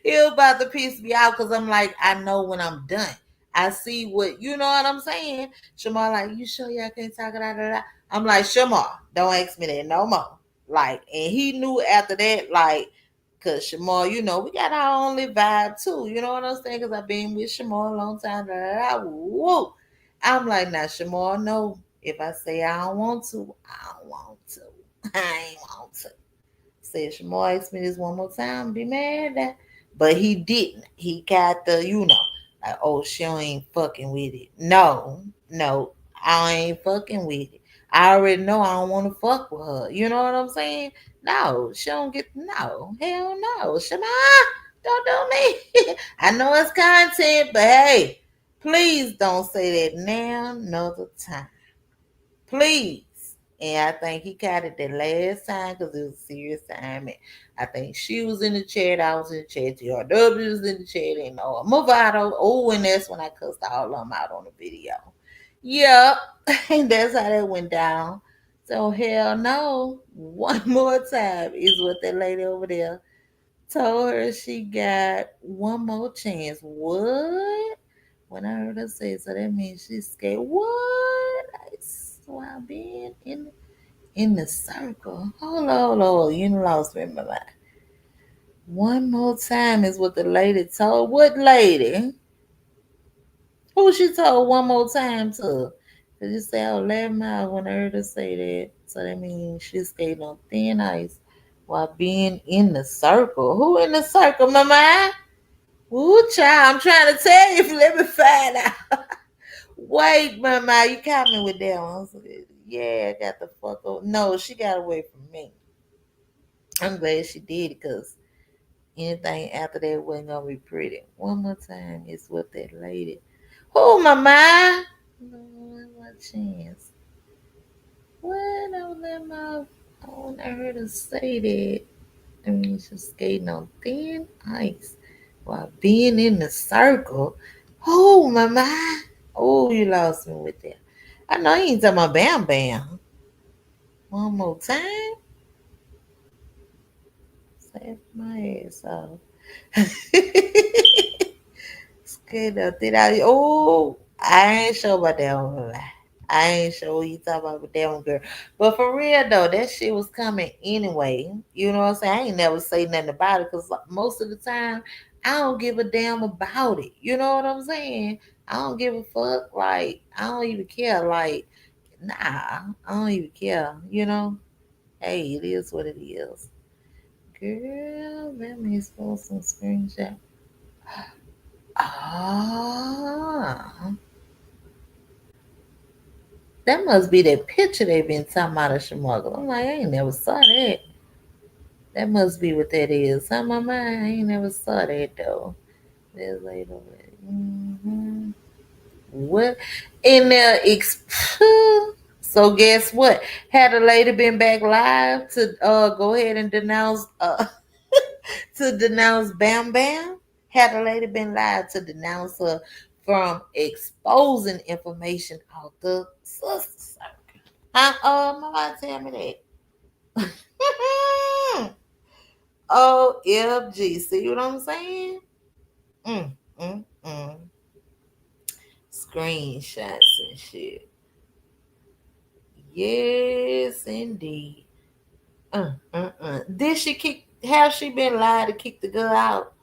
He about to piss me off because I'm like, I know when I'm done. I see what you know what I'm saying. Shamar, like, you sure y'all can't talk about it? I'm like, Shamar, don't ask me that no more. Like, and he knew after that, like, cause Shamar, we got our only vibe too. You know what I'm saying? Cause I've been with Shamar a long time. Woo. I'm like, now Shamar, no. If I say I don't want to, I don't want to. I ain't want to. Said Shamar asked me this one more time, be mad at that. But he didn't. He got the, like, oh, she ain't fucking with it. No, no, I ain't fucking with it. I already know I don't want to fuck with her. You know what I'm saying? No, she don't get, no, hell no. Shamar, don't do me. I know it's content, but hey, please don't say that now another time. Please. And I think he caught it the last time because it was a serious time. And I think she was in the chat, I was in the chat, TRW was in the chat, and Movado. Oh, and that's when I cussed all of them out on the video. Yep. And that's how that went down. So hell no. One more time is what that lady over there told her she got one more chance. What? When I heard her say, so that means she's scared. What? I swear, being in the circle. Hold on, hold on. You done lost me in my life. One more time is what the lady told. What lady? Who she told one more time to? Cause you say, oh, let mouth when I heard her say that. So that means she's skating on thin ice while being in the circle. Who in the circle, mama? Ooh, child, I'm trying to tell you. Let me find out. Wait, mama, you caught me with that one. Yeah, I got the fuck up. No, she got away from me. I'm glad she did because anything after that wasn't gonna be pretty. One more time is what that lady. Who, mama? No, what chance? What? Don't let my. I want her to say that. I mean, she's skating on thin ice while being in the circle. Oh, mama. Oh, you lost me with that. I know you ain't talking about Bam Bam. One more time. Save my ass off. Scared of did I? Oh, I ain't sure about that one. I ain't sure what you talking about with that one, girl. But for real though, that shit was coming anyway. You know what I'm saying? I ain't never say nothing about it because most of the time I don't give a damn about it. You know what I'm saying? I don't give a fuck. Like I don't even care. Like nah, I don't even care. Hey, it is what it is. Girl, let me post some screenshot. Ah, that must be that picture they been talking about of Shamuggle. I'm like, I ain't never saw that. That must be what that is. On my mind, I ain't never saw that though. There's later. Mm-hmm. What in there? So guess what? Had a lady been back live to go ahead and denounce to denounce Bam Bam? Had a lady been live to denounce her from exposing information out the sister circle. My mama tell me that. OMG. See what I'm saying? Mm, mm, mm. Screenshots and shit. Yes, indeed. Did she kick? Have she been lied to kick the girl out?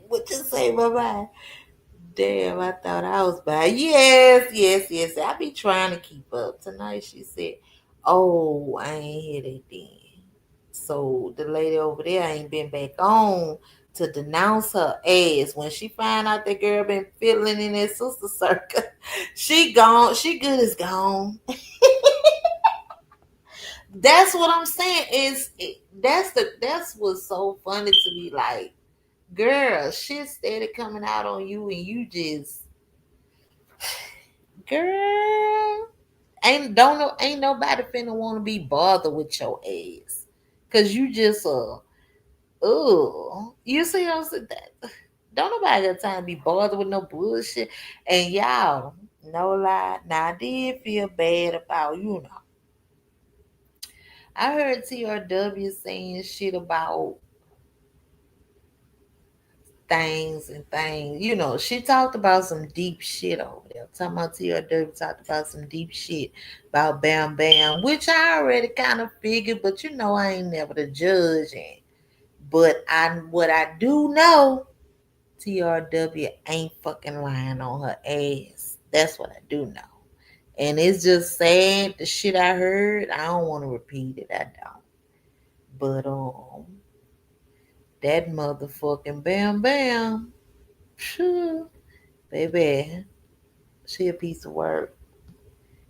What you say, bye bye? Damn, I thought I was bad. Yes, yes, yes. I be trying to keep up. Tonight she said, "Oh, I ain't hear that then." So the lady over there ain't been back on to denounce her ass. When she find out that girl been fiddling in that sister circle, she gone. She good as gone. That's what I'm saying. That's what's so funny to me. Like, girl, shit steady coming out on you, and you just, girl, ain't nobody finna want to be bothered with your ass, cause you just you see what I'm saying? Don't nobody got time to be bothered with no bullshit. And y'all, no lie, now I did feel bad about, I heard TRW saying shit about things and things. She talked about some deep shit over there. Talking about TRW talked about some deep shit about Bam Bam, which I already kind of figured, but I ain't never the judge. But what I do know, TRW ain't fucking lying on her ass. That's what I do know. And it's just sad the shit I heard. I don't want to repeat it. I don't. But that motherfucking Bam Bam, phew, baby, she a piece of work.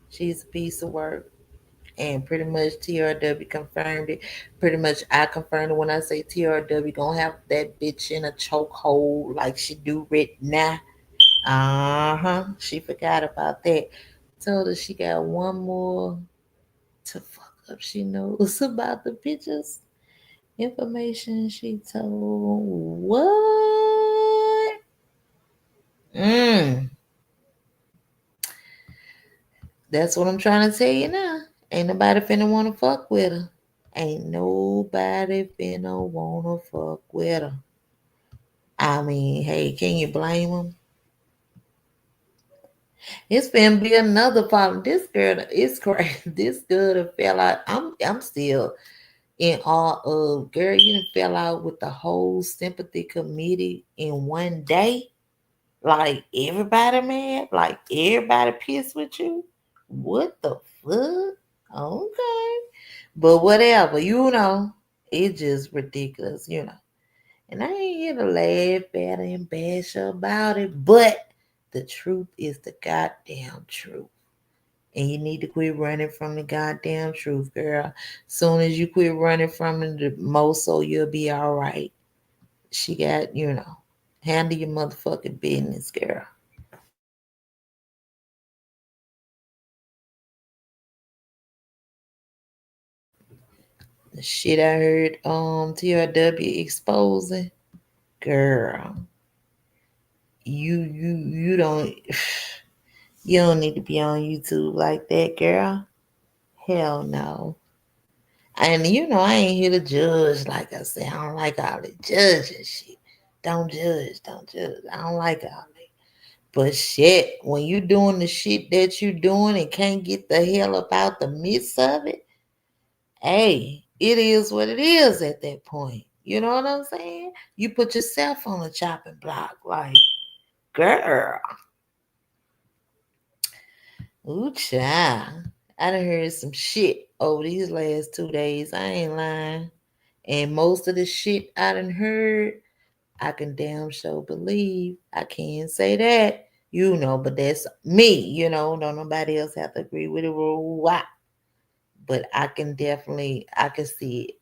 She's a piece of work. And pretty much TRW confirmed it. Pretty much I confirmed it when I say TRW gonna have that bitch in a chokehold like she do right now. Uh-huh. She forgot about that. Told her she got one more to fuck up. She knows about the pictures. Information she told. What? Mm. That's what I'm trying to tell you now. Ain't nobody finna wanna fuck with her. Ain't nobody finna wanna fuck with her. I mean, hey, can you blame them? It's finna be another problem. This girl is crazy. This girl that fell out. I'm still in awe of, girl. You done fell out with the whole sympathy committee in one day. Like everybody mad. Like everybody pissed with you. What the fuck? Okay. But whatever, it's just ridiculous. And I ain't here to laugh at her and bash her about it, but the truth is the goddamn truth. And you need to quit running from the goddamn truth, girl. Soon as you quit running from it, the most so you'll be all right. She got, handle your motherfucking business, girl. The shit I heard TRW exposing, girl. You don't you don't need to be on YouTube like that, girl. Hell no. And I ain't here to judge. Like I said, I don't like all the judging shit. Don't judge, don't judge. I don't like all that. But shit, when you doing the shit that you doing and can't get the hell up out the midst of it, hey, it is what it is at that point. You know what I'm saying? You put yourself on a chopping block, like, girl. Ooh, child. I done heard some shit over these last 2 days. I ain't lying. And most of the shit I done heard, I can damn sure believe. I can't say that, but that's me, Don't nobody else have to agree with it or what. But I can see it.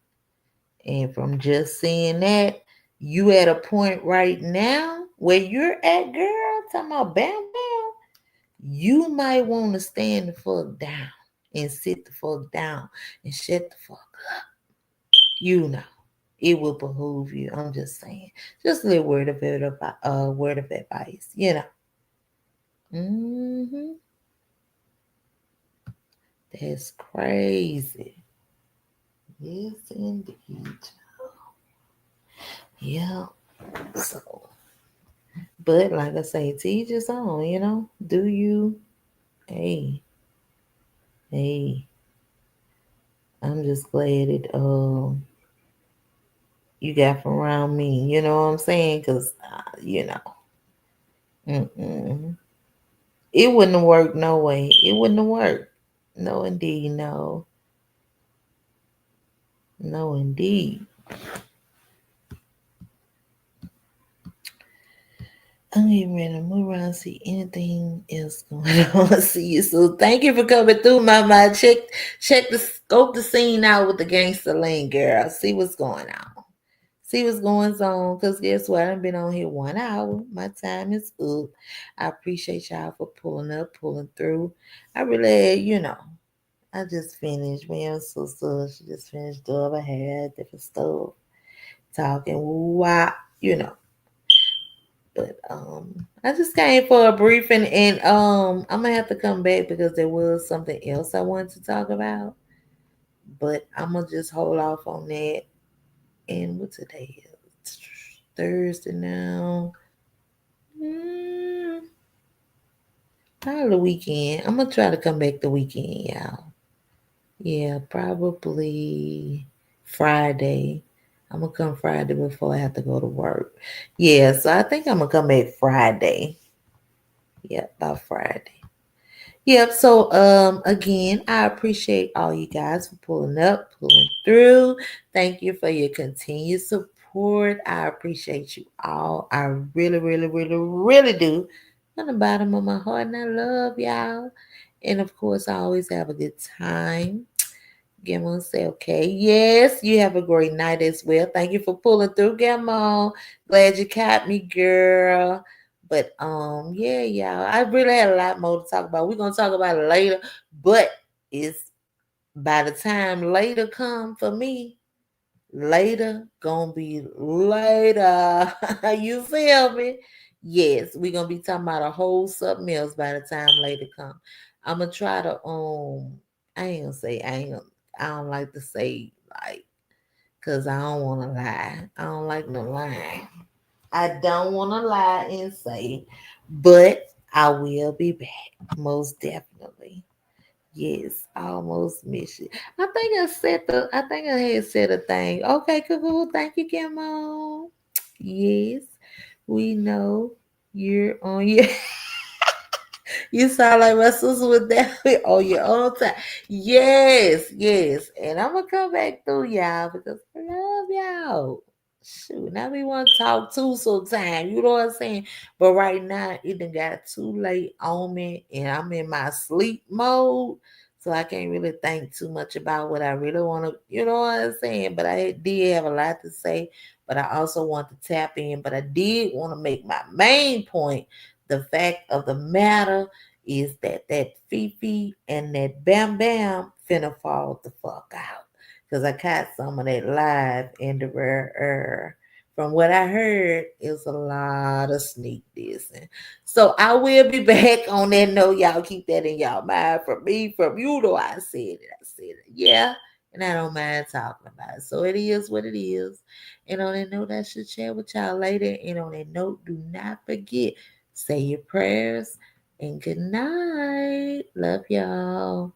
And from just seeing that, you at a point right now where you're at, girl, talking about bam bam, you might want to stand the fuck down and sit the fuck down and shut the fuck up. You know. It will behoove you. I'm just saying. Just a little word of advice. Hmm. That's crazy. Yes, indeed. Yeah. So, but like I say, to each his own. Do you? Hey, hey. I'm just glad you got from around me. You know what I'm saying? Cause mm-mm. It wouldn't have worked no way. It wouldn't have worked. No, indeed, no, no, indeed. I'm getting ready to move around, see anything else going on. See you. So thank you for coming through, my mind. Check the scope the scene out with the gangster lane, girl. See what's going on. See what's going on. Cause guess what? I've been on here 1 hour. My time is up. I appreciate y'all for pulling up, pulling through. I really, I just finished. Man, sister, she just finished up. I had different stuff, talking why, you know. But I just came for a briefing, and I'm gonna have to come back because there was something else I wanted to talk about. But I'm gonna just hold off on that. And what today is? Thursday now. Mm, Probably the weekend. I'm gonna try to come back the weekend, y'all. Yeah, probably Friday. I'm gonna come Friday before I have to go to work. Yeah, so I think I'm gonna come back Friday. Yep, by Friday. Yep. So again, I appreciate all you guys for pulling up, pulling through. Thank you for your continued support. I appreciate you all. I really, really, really, really do. From the bottom of my heart, and I love y'all. And of course, I always have a good time. Gamma say, okay. Yes, you have a great night as well. Thank you for pulling through, Gamma. Glad you caught me, girl. But yeah, y'all. I really had a lot more to talk about. We're gonna talk about it later. But it's by the time later come for me, later gonna be later. You feel me? Yes, we're gonna be talking about a whole something else by the time later come. I'm gonna try to I ain't gonna say I ain't gonna, I don't like to say like because I don't want to lie. I don't like no lying. I don't want to lie and say, but I will be back most definitely. Yes, I almost missed it. I think I had said a thing. Okay, cool. Thank you, Kimmo. Yes, we know you're on your you sound like my sister with that on your own time. Yes, yes. And I'm gonna come back through y'all because I love y'all. Shoot, now we want to talk too sometime. You know what I'm saying? But right now it done got too late on me and I'm in my sleep mode. So I can't really think too much about what I really want to, you know what I'm saying? But I did have a lot to say, but I also want to tap in. But I did want to make my main point. The fact of the matter is that Fifi and that Bam Bam finna fall the fuck out. Cause I caught some of that live in the rare air. From what I heard, it was a lot of sneak dissing. So I will be back on that note. Y'all keep that in y'all mind from me, from you know I said it. I said it. Yeah. And I don't mind talking about it. So it is what it is. And on that note, I should share with y'all later. And on that note, do not forget, say your prayers and good night. Love y'all.